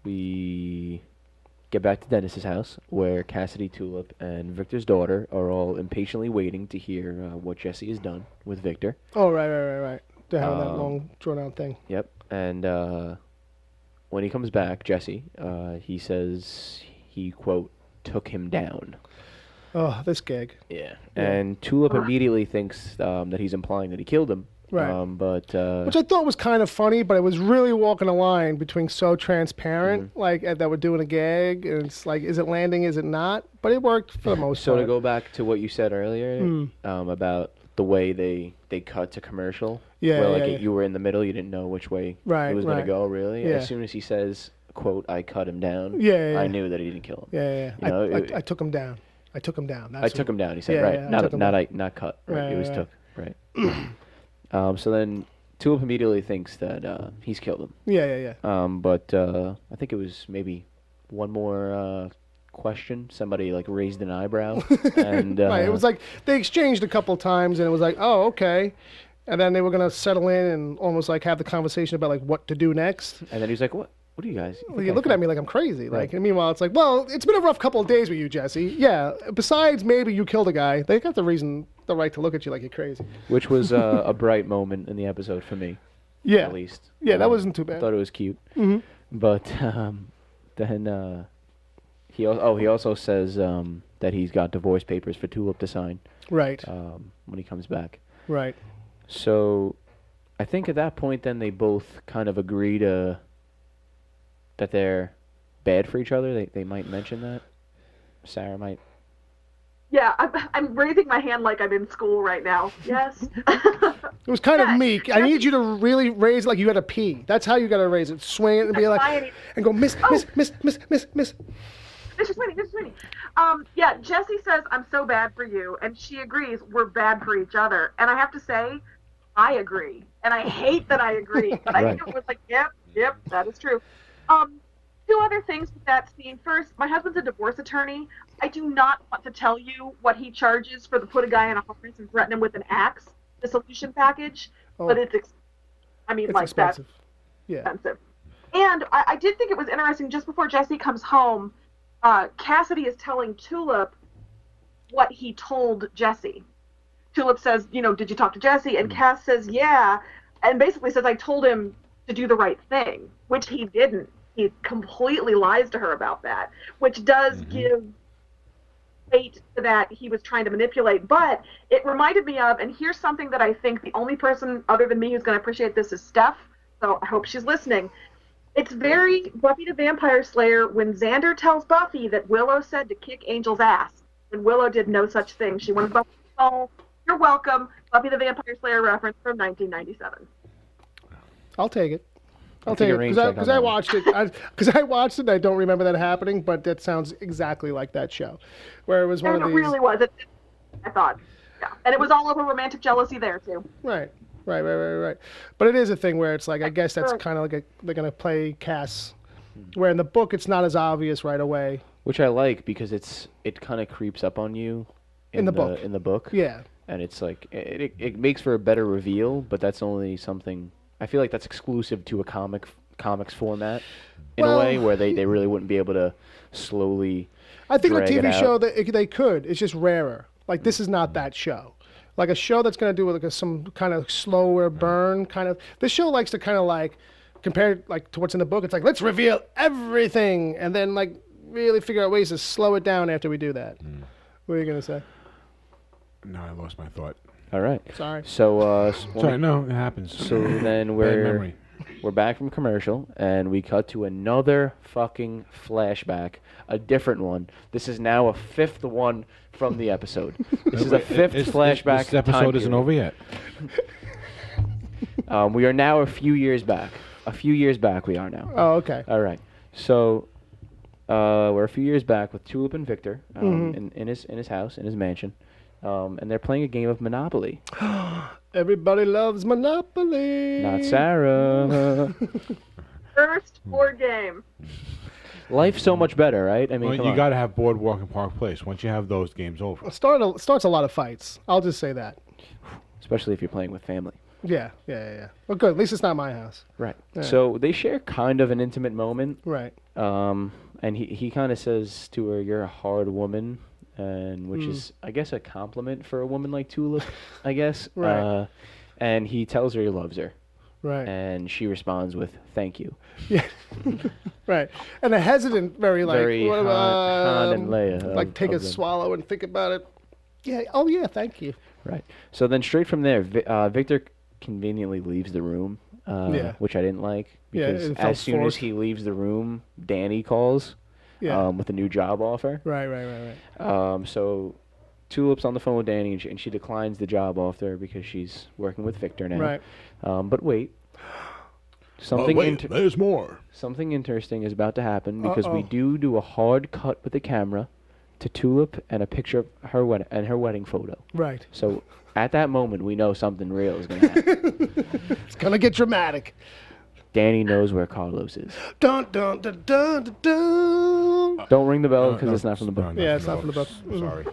we get back to Dennis's house, where Cassidy, Tulip, and Victor's daughter are all impatiently waiting to hear what Jesse has done with Viktor. Oh, right. They're having that long, drawn-out thing. Yep. And when he comes back, Jesse, he says he, quote, took him down. Oh, this gag. Yeah. And Tulip immediately thinks that he's implying that he killed him. Right. But which I thought was kind of funny, but it was really walking a line between so transparent, like that we're doing a gag, and it's like, is it landing, is it not? But it worked for the most so part. to go back to what you said earlier about the way they cut to commercial, Yeah, where yeah. You were in the middle, you didn't know which way Right, it was going right. to go, really. Yeah. As soon as he says, quote, I cut him down, Yeah. I knew that he didn't kill him. Yeah. You know, I took him down. I took him down. I took him down. He said, Yeah, right. yeah, I took him down. Not cut. Right. Right, It was right. took. Right. So then Tulip immediately thinks that he's killed him. Yeah. But I think it was maybe one more question. Somebody like raised an eyebrow, and Right. It was like they exchanged a couple times, and it was like, oh, okay. And then they were gonna settle in and almost like have the conversation about like what to do next. and then he was like, "What? What are you guys? Like, you're looking at me like I'm crazy. Like, Right. and meanwhile, it's like, well, it's been a rough couple of days with you, Jesse. Yeah. Besides, maybe you killed a guy. They got the right to look at you like you're crazy. Which was a bright moment in the episode for me, Yeah. at least. Yeah, that wasn't too I bad. thought it was cute. Mhm. But then he also says that he's got divorce papers for Tulip to sign Right. when he comes back. Right. So I think at that point, then they both kind of agree that they're bad for each other. They might mention that. Sarah might. Yeah, I'm raising my hand like I'm in school right now. Yes. It was kind Yeah, of meek. I need you to really raise it like you got to pee. That's how you got to raise it. Swing it and be That's like, why I need- and go, miss. Mr. Sweeney. Yeah, Jessie says, I'm so bad for you. And she agrees, we're bad for each other. And I have to say, I agree. And I hate that I agree. But I Right. was like, yep, that is true. Two other things with that scene. First, my husband's a divorce attorney. I do not want to tell you what he charges for the put a guy in a harness and threaten him with an axe dissolution package. Oh. But it's It's expensive. Yeah. expensive. And I did think it was interesting, just before Jesse comes home, Cassidy is telling Tulip what he told Jesse. Tulip says, did you talk to Jesse? And Cass says, yeah. And basically says, I told him to do the right thing, which he didn't. He completely lies to her about that, which does give weight to that he was trying to manipulate. But it reminded me of, and here's something that I think the only person other than me who's going to appreciate this is Steph, so I hope she's listening. It's very Buffy the Vampire Slayer when Xander tells Buffy that Willow said to kick Angel's ass, when Willow did no such thing. She wanted Buffy to know, you're welcome, Buffy the Vampire Slayer reference from 1997. I'll take it. I'll take take a it rain because check on I that watched it. Because I watched it, and I don't remember that happening. But that sounds exactly like that show, where it was one And of it these. really was. I thought. Yeah. And it was all over romantic jealousy there, too. Right. But it is a thing where it's like, I guess that's kind of like they're gonna play Cass, where in the book it's not as obvious right away. Which I like because it kind of creeps up on you In the book. In the book. Yeah. And it's like it makes for a better reveal, but that's only something I feel like that's exclusive to a comics format in Well, a way where they really wouldn't be able to slowly. I think a drag it TV out. show they could. It's just rarer. Like this is not that show. Like a show that's going to do with like some kind of slower burn kind of. This show likes to kind of like compare like to what's in the book. It's like let's reveal everything and then like really figure out ways to slow it down after we do that. What are you going to say? No, I lost my thought. All right. Sorry. So Sorry, no, it happens. So then Bad we're memory. back from commercial and we cut to another fucking flashback, a different one. This is now a fifth one from the episode. This is a fifth flashback. This episode isn't over yet. We are now a few years back. A few years back we are now. Oh, okay. All right. So we're a few years back with Tulip and Viktor in his house, in his mansion. And they're playing a game of Monopoly. Everybody loves Monopoly. Not Sarah. First board game. Life's so much better, right? I mean, Well, come you on. got to have Boardwalk and Park Place. Once you have those, games over. Starts a lot of fights. I'll just say that. Especially if you're playing with family. Yeah. Well, good. At least it's not my house. Right. Yeah. So they share kind of an intimate moment. Right. And he kind of says to her, "You're a hard woman," and which is, I guess, a compliment for a woman like Tulip, I guess. Right. And he tells her he loves her, Right. and she responds with "Thank you." Yeah. Right. And a hesitant, very like, Very what Han and Leia. like take a of them. swallow and think about it. Yeah. Oh yeah. Thank you. Right. So then straight from there, Viktor conveniently leaves the room, Yeah. which I didn't like Yeah, because it felt as soon forced. as he leaves the room, Danny calls Yeah. with a new job offer. Right. So Tulip's on the phone with Danny, and she declines the job offer because she's working with Viktor now. Right. But wait. Something there's more. something interesting is about to happen because we Uh-oh. do a hard cut with the camera to Tulip and a picture of her wedding photo. Right. So at that moment, we know something real is going to happen. It's gonna get dramatic. Danny knows where Carlos is. Dun dun dun dun dun. dun. Don't ring the bell because it's not from the book. Yeah, it's not from the book. Sorry.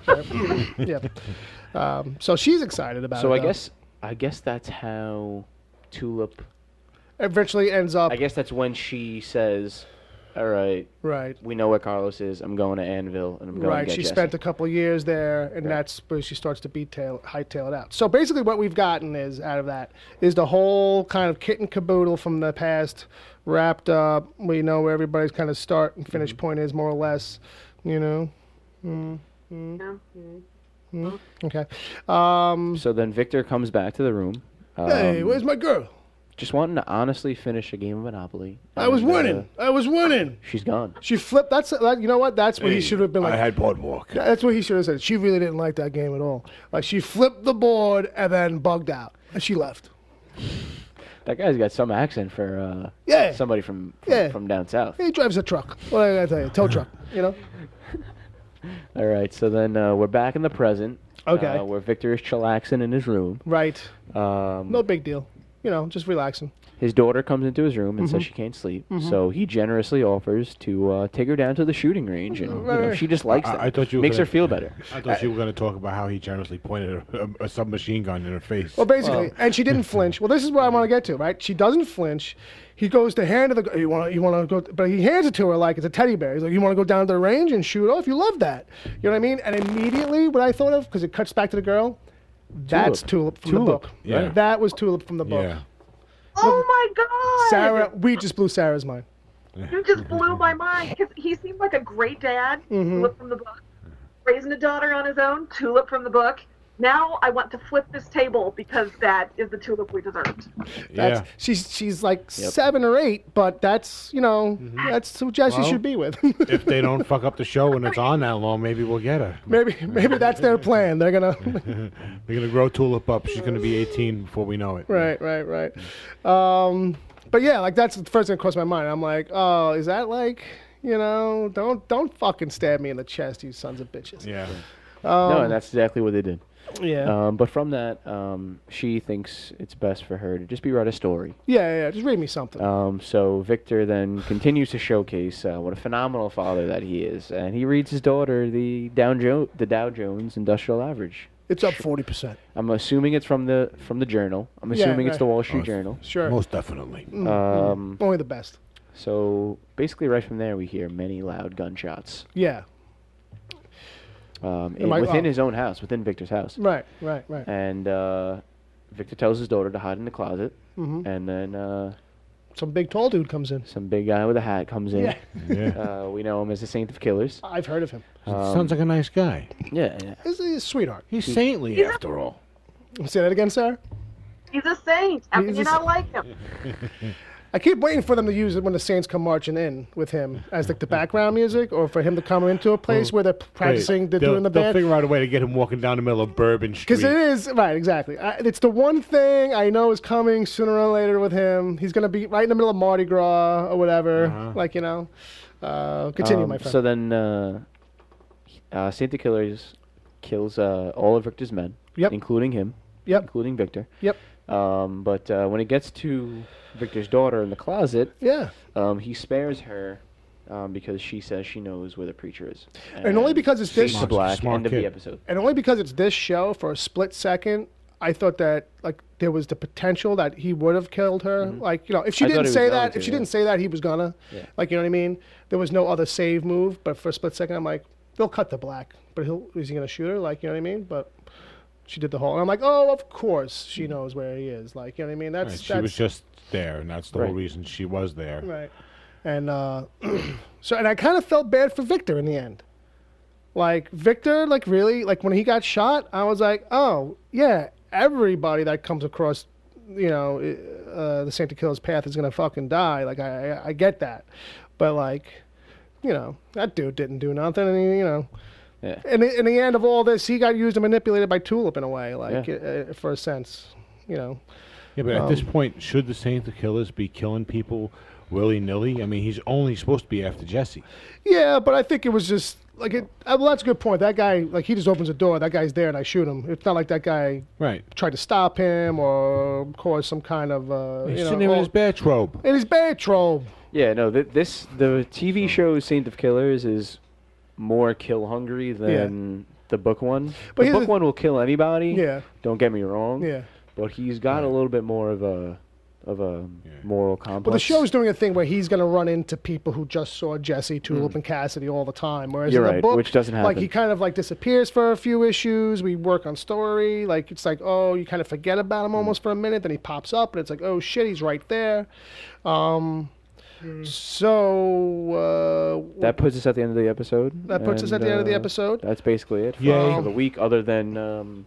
Yeah. So she's excited about it. So though. I guess that's how Tulip. Eventually ends up. I guess that's when she says, "All right, Right. we know where Carlos is. I'm going to Anvil, and I'm going Right. to get She Jesse." spent a couple years there, and that's where she starts to hightail it out. So basically, what we've gotten is out of that is the whole kind of kit and caboodle from the past wrapped up. We know where everybody's kind of start and finish point is, more or less. You know. Okay. So then Victor comes back to the room. Hey, where's my girl? Just wanting to honestly finish a game of Monopoly. I was and, winning. I was winning. She's gone. She flipped. You know what? That's what he should have been like. I had boardwalk. That's what he should have said. She really didn't like that game at all. Like, she flipped the board and then bugged out, and she left. That guy's got some accent for Yeah. somebody from down south. He drives a truck. What I gotta tell you, tow truck. You know. All right, so then we're back in the present. Okay. Where Victor is chillaxing in his room. Right. No big deal. You know, just relaxing. His daughter comes into his room and says she can't sleep. So he generously offers to take her down to the shooting range, and you know, she just likes that. I thought you were makes her gonna- feel better. I thought you were going to talk about how he generously pointed a submachine gun in her face. Well, basically, and she didn't flinch. Well, this is what I want to get to, right? She doesn't flinch. He goes to hand her the. You want to go, but he hands it to her like it's a teddy bear. He's like, "You want to go down to the range and shoot off? You love that." You know what I mean? And immediately, what I thought of, because it cuts back to the girl, that's Tulip from the book. Yeah. That was Tulip from the book. Yeah. Oh my God! Sarah, we just blew Sarah's mind. You just blew my mind because he seemed like a great dad. Tulip from the book, raising a daughter on his own. Tulip from the book. Now I want to flip this table because that is the Tulip we deserved. Yeah. She's like 7 or 8, but that's that's who Jesse should be with. If they don't fuck up the show when it's on that long, maybe we'll get her. maybe that's their plan. They're gonna We're gonna grow Tulip up. She's gonna be 18 before we know it. right. But yeah, like that's the first thing that crossed my mind. I'm like, oh, is that like, don't fucking stab me in the chest, you sons of bitches. Yeah. No, and that's exactly what they did. Yeah. But from that, she thinks it's best for her to just read a story. Yeah. Just read me something. So Victor then continues to showcase what a phenomenal father that he is, and he reads his daughter the Dow Jones Industrial Average. It's up 40%. I'm assuming it's from the journal. I'm assuming it's the Wall Street Journal. Sure. Most definitely. Only the best. So basically, right from there, we hear many loud gunshots. Yeah. Within his own house, within Victor's house. Right. And Victor tells his daughter to hide in the closet, and then Some big tall dude comes in. some big guy with a hat comes in. Yeah. Yeah. We know him as the Saint of Killers. I've heard of him. Sounds like a nice guy. Yeah. He's a sweetheart. He's saintly after all. Say that again, Sarah? He's a saint. How can He's you a not like him? I keep waiting for them to use it when the Saints come marching in with him as like the background music, or for him to come into a place where they're practicing, they're doing the They'll band. figure out a way to get him walking down the middle of Bourbon Street. Because it is, right, exactly. It's the one thing I know is coming sooner or later with him. He's going to be right in the middle of Mardi Gras or whatever. Continue, my friend. So then Saint of Killers kills all of Victor's men, including him, including Victor. Yep. But when it gets to Victor's daughter in the closet, Yeah. he spares her because she says she knows where the preacher is. And only because it's this- Fades to black, Smart end of the kid. episode. And only because it's this show, for a split second, I thought that like there was the potential that he would have killed her. Like, if she I thought didn't he was say going that, to, if she yeah. didn't say that, he was gonna. Yeah. Like, you know what I mean? There was no other save move, but for a split second, I'm like, they'll cut the black, but is he gonna shoot her? Like, you know what I mean? But she did the whole, and I'm like, oh, of course she knows where he is. Like, you know what I mean? Right, she was just there, and that's the whole Right. reason she was there. right. And and I kind of felt bad for Victor in the end. Like, Victor, like, really, like, when he got shot, I was like, oh, yeah, everybody that comes across, the Saint of Killer's path is going to fucking die. Like, I get that. But, like, that dude didn't do nothing. And, Yeah. in the end of all this, he got used and manipulated by Tulip in a way, like, for a sense, Yeah, but at this point, should the Saint of Killers be killing people willy-nilly? I mean, he's only supposed to be after Jesse. Yeah, but I think it was just like it. Well, that's a good point. That guy, like, he just opens the door. That guy's there, and I shoot him. It's not like that guy Right. tried to stop him or cause some kind of He's you know, sitting there in his bathrobe. in his bathrobe. Yeah, no, the TV show Saint of Killers is more kill hungry than the book one. But The here's book the- one will kill anybody. Yeah. Don't get me wrong. Yeah. But he's got a little bit more of a moral complex. But the show's doing a thing where he's going to run into people who just saw Jesse, Tulip, and Cassidy all the time. Whereas You're in the right, book, which doesn't like, happen. he kind of like disappears for a few issues. We work on story. Like, it's like, oh, you kind of forget about him almost for a minute. Then he pops up, and it's like, oh shit, he's right there. So That puts us at the end of the episode. that puts us at the end of the episode. That's basically it Yay. for the week, other than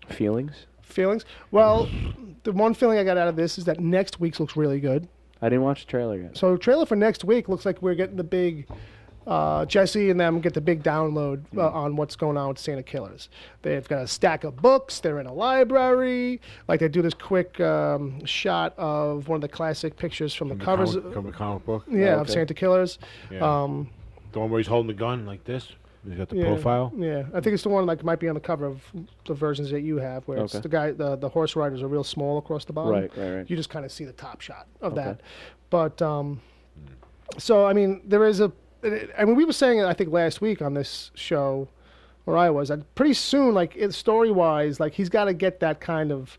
feelings. Feelings. Well, the one feeling I got out of this is that next week's looks really good. I didn't watch the trailer yet. So trailer for next week looks like we're getting the big Jesse and them get the big download on what's going on with Santa Killers. They've got a stack of books. They're in a library. Like, they do this quick shot of one of the classic pictures from the covers. From the comic book. Yeah, Oh, of okay. Santa Killers. Yeah. The one where he's holding the gun like this. He's got the Yeah, profile. Yeah, I think it's the one like might be on the cover of the versions that you have, where it's Okay. the guy, the horse riders are real small across the bottom. Right. You just kind of see the top shot of Okay. that. But so I mean, there is a. I mean, we were saying it, I think last week on this show, where I was, that pretty soon, like story wise, like he's got to get that kind of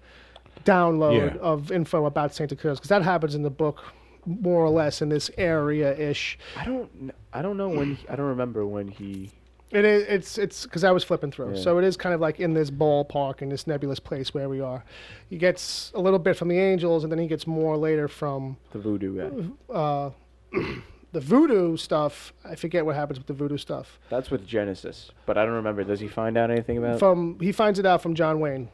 download Yeah. of info about Santa Cruz, because that happens in the book more or less in this area ish. I don't know when. I don't remember when he. It is. It's because I was flipping through, Yeah. so it is kind of like in this ballpark, in this nebulous place where we are. He gets a little bit from the angels, and then he gets more later from The voodoo guy. the voodoo stuff. I forget what happens with the voodoo stuff. That's with Genesis, but I don't remember. Does he find out anything about? He finds it out from John Wayne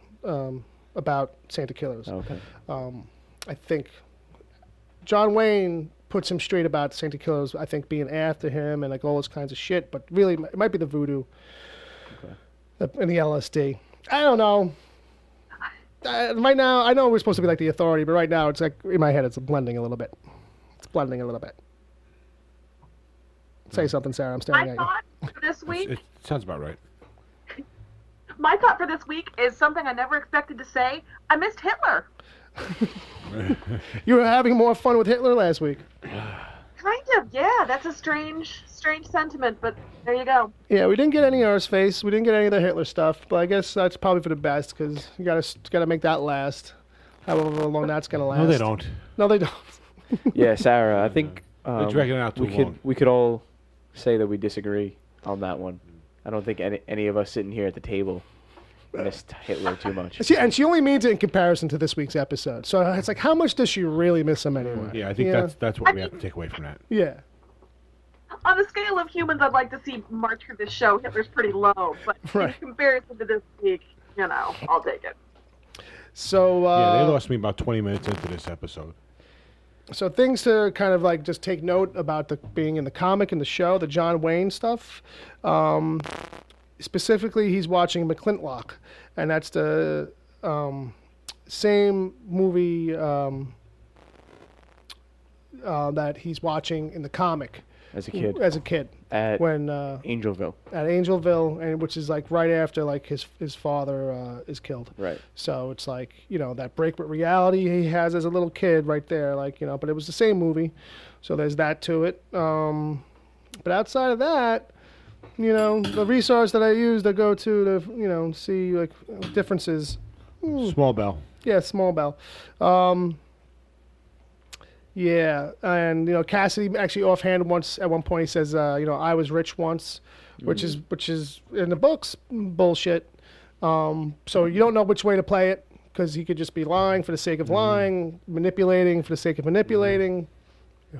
about Santa Killers. Okay. I think John Wayne puts him straight about Santa Killers. I think being after him and like all this kinds of shit. But really, it might be the voodoo and the LSD. I don't know. Right now, I know we're supposed to be like the authority, but right now it's like in my head, it's blending a little bit. It's blending a little bit. Say something, Sarah. I'm staring My at you. thought for this week, It sounds about right. my thought for this week is something I never expected to say. I missed Hitler. You were having more fun with Hitler last week. Kind of, yeah. That's a strange sentiment, but there you go. Yeah, we didn't get any Earth's-face. We didn't get any of the Hitler stuff, but I guess that's probably for the best because you gotta make that last. However long that's gonna last. No, they don't. No, they don't. Yeah, Sarah. I think They're dragging it out too long. we could all say that we disagree on that one. I don't think any of us sitting here at the table missed Hitler too much. And she only means it in comparison to this week's episode. So it's like, how much does she really miss him anyway? Yeah, I think that's what we have to take away from that. Yeah. On the scale of humans I'd like to see march through this show, Hitler's pretty low. But Right. in comparison to this week, I'll take it. So Yeah, they lost me about 20 minutes into this episode. So things to kind of like just take note about the being in the comic and the show, the John Wayne stuff. Specifically, he's watching McClintock, and that's the same movie that he's watching in the comic As a kid. As a kid, At when Angelville. at Angelville, and which is like right after like his father is killed. Right. So it's like, that break with reality he has as a little kid right there, like, but it was the same movie. So there's that to it. But outside of that, the resource that I use to go to see like differences. Small bell. Yeah, small bell. Yeah, and Cassidy actually offhand at one point he says, I was rich once, which is in the books bullshit. So you don't know which way to play it because he could just be lying for the sake of lying, manipulating for the sake of manipulating.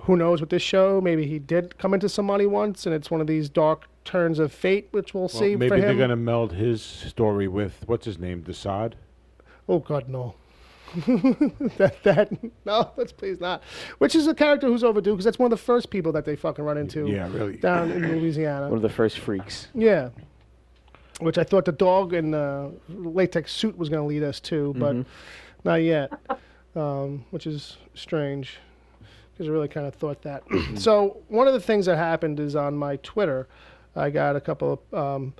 Who knows with this show? Maybe he did come into some money once, and it's one of these dark turns of fate, which we'll see Maybe for him. they're going to meld his story with, what's his name, Desaad? Oh God, no. No, let's please not. Which is a character who's overdue because that's one of the first people that they fucking run into. Yeah, really. Down in Louisiana. One of the first freaks. Yeah. Which I thought the dog in the latex suit was going to lead us to, but not yet. Which is strange because I really kind of thought that. So one of the things that happened is on my Twitter, I got a couple of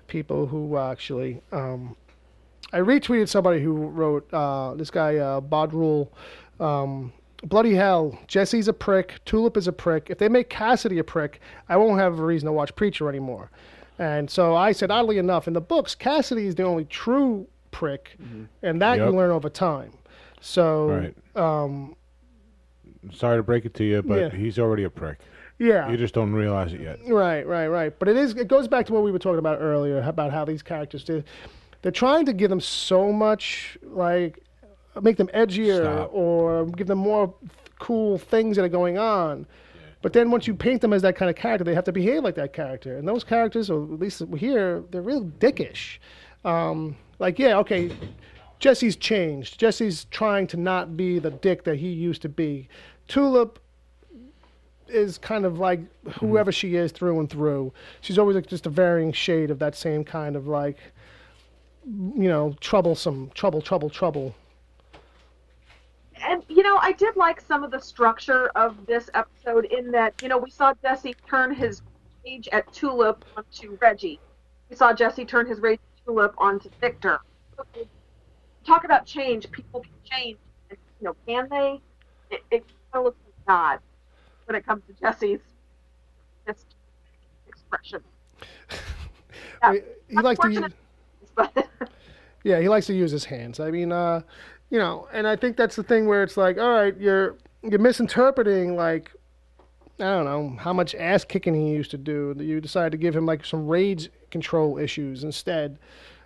people who actually. I retweeted somebody who wrote this guy Bodrule. Bloody hell, Jesse's a prick. Tulip is a prick. If they make Cassidy a prick, I won't have a reason to watch Preacher anymore. And so I said, oddly enough, in the books, Cassidy is the only true prick, and that you learn over time. So, right. Sorry to break it to you, but he's already a prick. Yeah. You just don't realize it yet. Right. But it goes back to what we were talking about earlier, about how these characters they're trying to give them so much, like, make them edgier or give them more cool things that are going on. Yeah. But then once you paint them as that kind of character, they have to behave like that character. And those characters, or at least here, they're real dickish. Jesse's changed. Jesse's trying to not be the dick that he used to be. Tulip is kind of like whoever she is through and through. She's always like just a varying shade of that same kind of like, troublesome, trouble. And, I did like some of the structure of this episode in that, we saw Jesse turn his rage at Tulip onto Reggie. We saw Jesse turn his rage at Tulip onto Viktor. Talk about change. People can change. And, can they? It kind of looks like God when it comes to Jesse's expression. Yeah, he likes to use... Yeah, he likes to use his hands. I mean, and I think that's the thing where it's like, all right, you're misinterpreting, like, I don't know, how much ass kicking he used to do. You decided to give him like some rage control issues instead.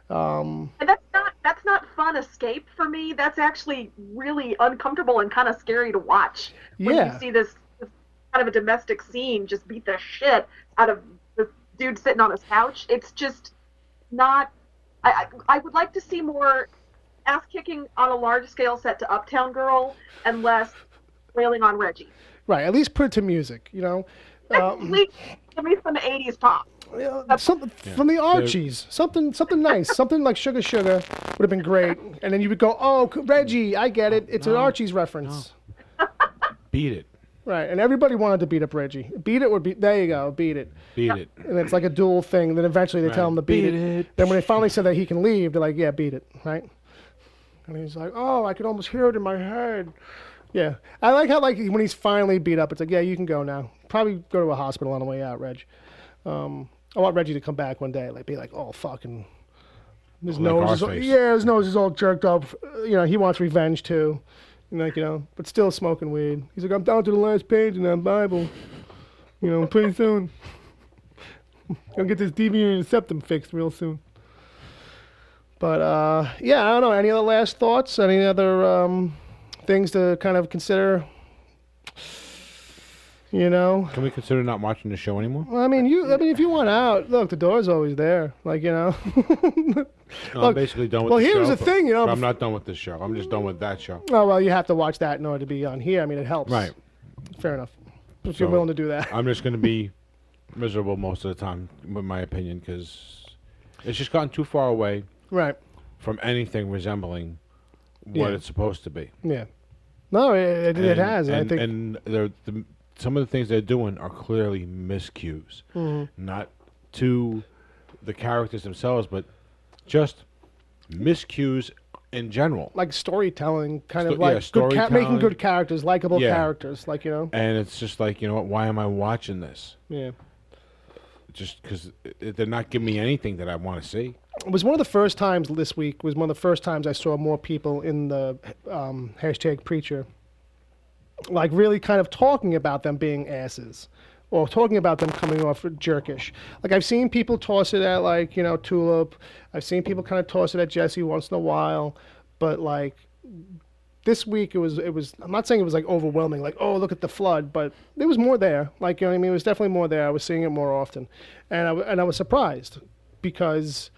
And that's not fun escape for me. That's actually really uncomfortable and kind of scary to watch when you see this kind of a domestic scene just beat the shit out of this dude sitting on his couch. It's just not. I would like to see more ass kicking on a large scale set to Uptown Girl and less wailing on Reggie. Right. At least put it to music. At least give me some 80s pop. Something from the Archies, something nice, something like Sugar would have been great. And then you would go, "Oh, Reggie, I get it. It's an Archies reference." No. Beat it. Right, and everybody wanted to beat up Reggie. Beat it would be there. You go, beat it. Beat it. And it's like a dual thing. Then eventually they tell him to beat it. Then when they finally said that he can leave, they're like, "Yeah, beat it." Right. And he's like, "Oh, I could almost hear it in my head." Yeah, I like how when he's finally beat up, it's like, "Yeah, you can go now. Probably go to a hospital on the way out, Reg." I want Reggie to come back one day, be like, "Oh, fucking." His nose is all jerked up. He wants revenge too. But still smoking weed. He's like, "I'm down to the last page in that Bible. Pretty soon. Gonna get this deviant septum fixed real soon." But, I don't know. Any other last thoughts? Any other things to kind of consider? Can we consider not watching the show anymore? Well, if you want out, look, the door's always there. I'm basically done with the show. Well, here's the thing, But I'm not done with this show. I'm just done with that show. Oh, well, you have to watch that in order to be on here. It helps. Right. Fair enough. If you're willing to do that. I'm just going to be miserable most of the time, with my opinion, because it's just gotten too far away from anything resembling what it's supposed to be. Yeah. No, it has. I think. And some of the things they're doing are clearly miscues. Not to the characters themselves, but just miscues in general. Like storytelling, making good characters, likable characters, And it's just like, what, why am I watching this? Yeah. Just because they're not giving me anything that I want to see. It was one of the first times this week, I saw more people in the hashtag Preacher really kind of talking about them being asses or talking about them coming off jerkish. I've seen people toss it at Tulip. I've seen people kind of toss it at Jesse once in a while, but this week it was I'm not saying it was overwhelming, oh, look at the flood, but there was more there. It was definitely more there. I was seeing it more often. And I was surprised because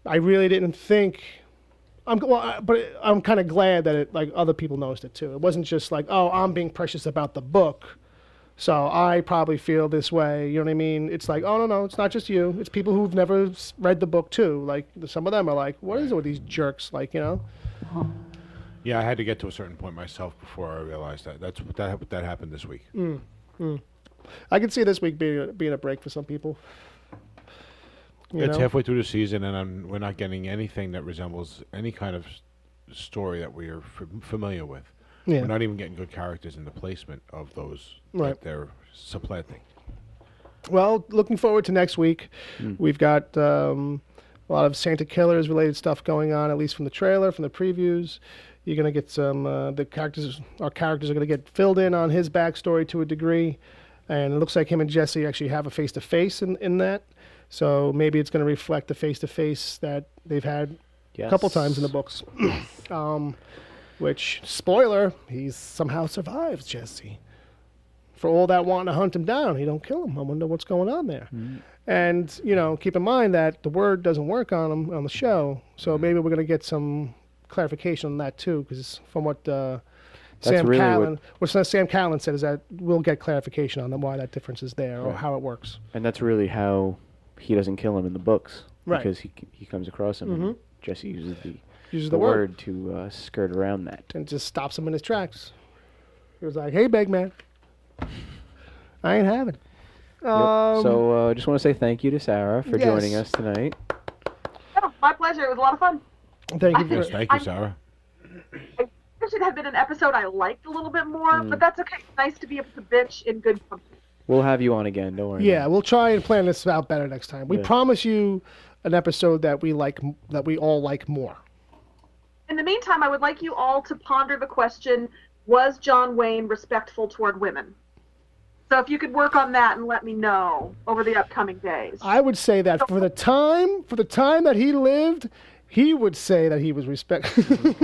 I really didn't think but I'm kind of glad that other people noticed it too. It wasn't just oh, I'm being precious about the book, so I probably feel this way. You know what I mean? It's oh, no, it's not just you. It's people who've never read the book too. Some of them are what is it with these jerks? Yeah, I had to get to a certain point myself before I realized that. That happened this week. I can see this week being a break for some people. You It's know? halfway through the season, and we're not getting anything that resembles any kind of story that we are familiar with. Yeah. We're not even getting good characters in the placement of those Right. that they're supplanting. Well, looking forward to next week. We've got a lot of Santa Killers related stuff going on, at least from the trailer, from the previews. You're going to get some, our characters are going to get filled in on his backstory to a degree. And it looks like him and Jesse actually have a face-to-face in that. So maybe it's going to reflect the face-to-face that they've had a couple times in the books. Which, spoiler, he somehow survives Jesse. For all that wanting to hunt him down, he don't kill him. I wonder what's going on there. And, keep in mind that the word doesn't work on him on the show. So maybe we're going to get some clarification on that, too. Because from what Sam Callan said is that we'll get clarification on why that difference is there or how it works. And that's really how he doesn't kill him in the books. Right. Because he comes across him and Jesse uses the word to skirt around that. and just stops him in his tracks. He was like, "Hey, big man, I ain't having it." So I just want to say thank you to Sarah for joining us tonight. Oh, my pleasure. It was a lot of fun. Thank you. Yes, thank you, Sarah. I wish it had been an episode I liked a little bit more, but that's okay. It's nice to be able to bitch in good company. We'll have you on again. Don't worry. Yeah, we'll try and plan this out better next time. We promise you an episode that we all like more. In the meantime, I would like you all to ponder the question, was John Wayne respectful toward women? So if you could work on that and let me know over the upcoming days. I would say that for the time that he lived, he would say that he was respectful.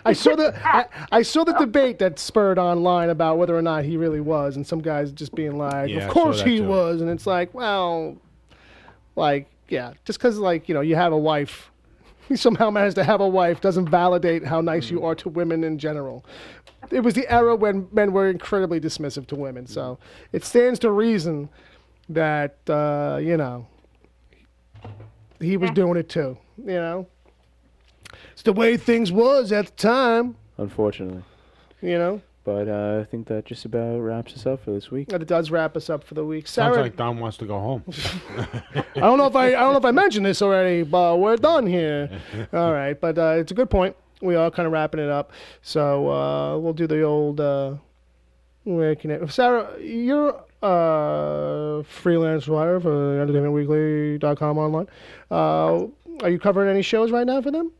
I saw the debate that spurred online about whether or not he really was, and some guys just being like, Yeah, "Of I course saw that he too. was," and it's like, well, just because you have a wife, he somehow managed to have a wife doesn't validate how nice you are to women in general. It was the era when men were incredibly dismissive to women, so it stands to reason that he was doing it too. It's the way things was at the time. Unfortunately. But I think that just about wraps us up for this week. It does wrap us up for the week. Sounds Sarah, like Don wants to go home. I don't know if I mentioned this already, but we're done here. All right, but it's a good point. We are kind of wrapping it up, so we'll do the old. Where can it? Sarah, you're a freelance writer for EntertainmentWeekly.com online. Are you covering any shows right now for them?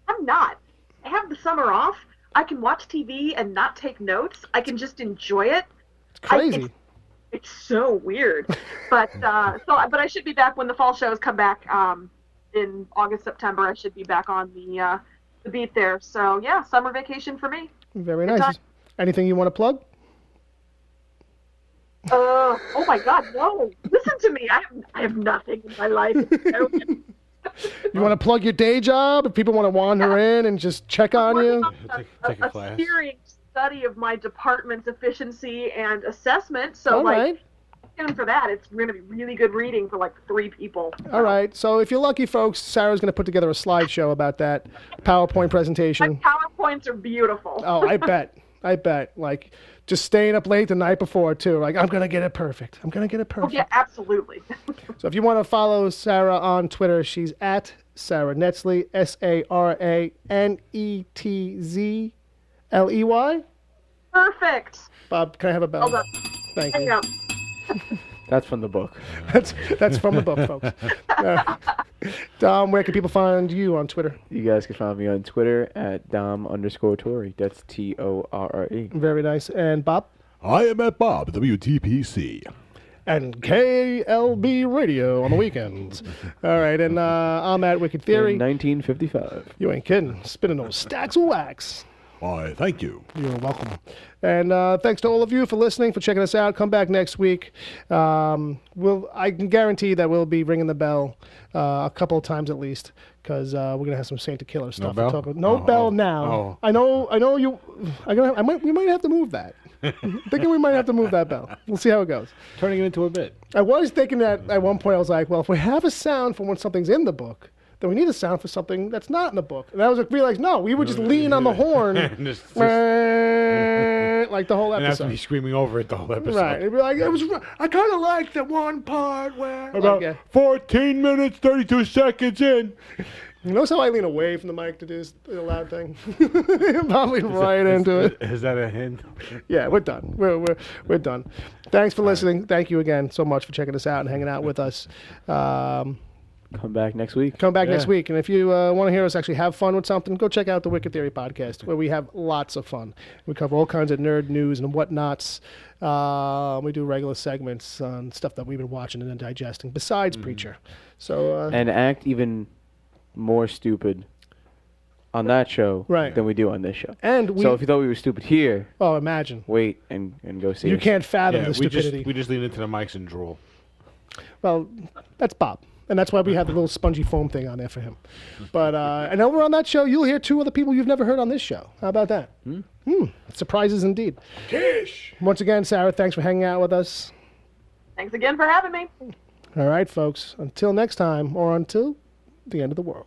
I'm not. I have the summer off. I can watch TV and not take notes. I can just enjoy it. It's crazy. It's so weird. But I should be back when the fall shows come back in August, September. I should be back on the beat there. So yeah, summer vacation for me. Very Good nice. time. Anything you want to plug? Oh my God, no! Listen to me. I have nothing in my life. You want to plug your day job? If people want to wander in and just check on you? Take a class. Searing study of my department's efficiency and assessment. So All right. for that, it's going to be really good reading for like 3 people. All right. So if you're lucky, folks, Sarah's going to put together a slideshow about that PowerPoint My presentation. PowerPoints are beautiful. Oh, I bet. Like, just staying up late the night before, too. Like, I'm going to get it perfect. Oh, yeah, absolutely. So if you want to follow Sarah on Twitter, she's at Sara Netzley, SaraNetzley. Perfect. Bob, can I have a bell? Hold up. Thank Hang you. up. That's from the book. That's from the book, folks. Dom, where can people find you on Twitter? You guys can find me on Twitter at Dom_Tory. That's TORRE. Very nice. And Bob? I am at Bob, WTPC. And KLB Radio on the weekends. All right, and I'm at Wicked Theory. In 1955. You ain't kidding. Spinning those stacks of wax. Why, thank you. You're welcome. And thanks to all of you for listening, for checking us out. Come back next week. I can guarantee that we'll be ringing the bell a couple of times at least, because we're gonna have some Santa Killer stuff. bell? To talk about. No bell now. Oh. I know you. We might have to move that. I'm thinking we might have to move that bell. We'll see how it goes. Turning it into a bit. I was thinking that at one point I was like, well, if we have a sound for when something's in the book, then we need a sound for something that's not in the book. And I was like, realized, no, we would just lean on the horn. Just- right, like the whole And that's when episode. he's screaming over it the whole episode. Right, it'd be like, I kind of like the one part where About 14 minutes, 32 seconds in. You notice how I lean away from the mic to do the loud thing? Probably right into it. Is that a hint? Yeah, we're done. We're done. Thanks for listening. Thank you again so much for checking us out and hanging out with us. Come back next week. Come back next week. And if you want to hear us actually have fun with something, go check out the Wicked Theory podcast, where we have lots of fun. We cover all kinds of nerd news and whatnots. We do regular segments on stuff that we've been watching and then digesting, besides Preacher. So And act even more stupid on that show than we do on this show. And so if you thought we were stupid here, imagine. Wait and go see You us. can't fathom the stupidity. We just lean into the mics and drool. Well, that's Bob. And that's why we have the little spongy foam thing on there for him. But and over on that show, you'll hear two other people you've never heard on this show. How about that? Surprises indeed. Kish! Once again, Sarah, thanks for hanging out with us. Thanks again for having me. All right, folks. Until next time, or until the end of the world.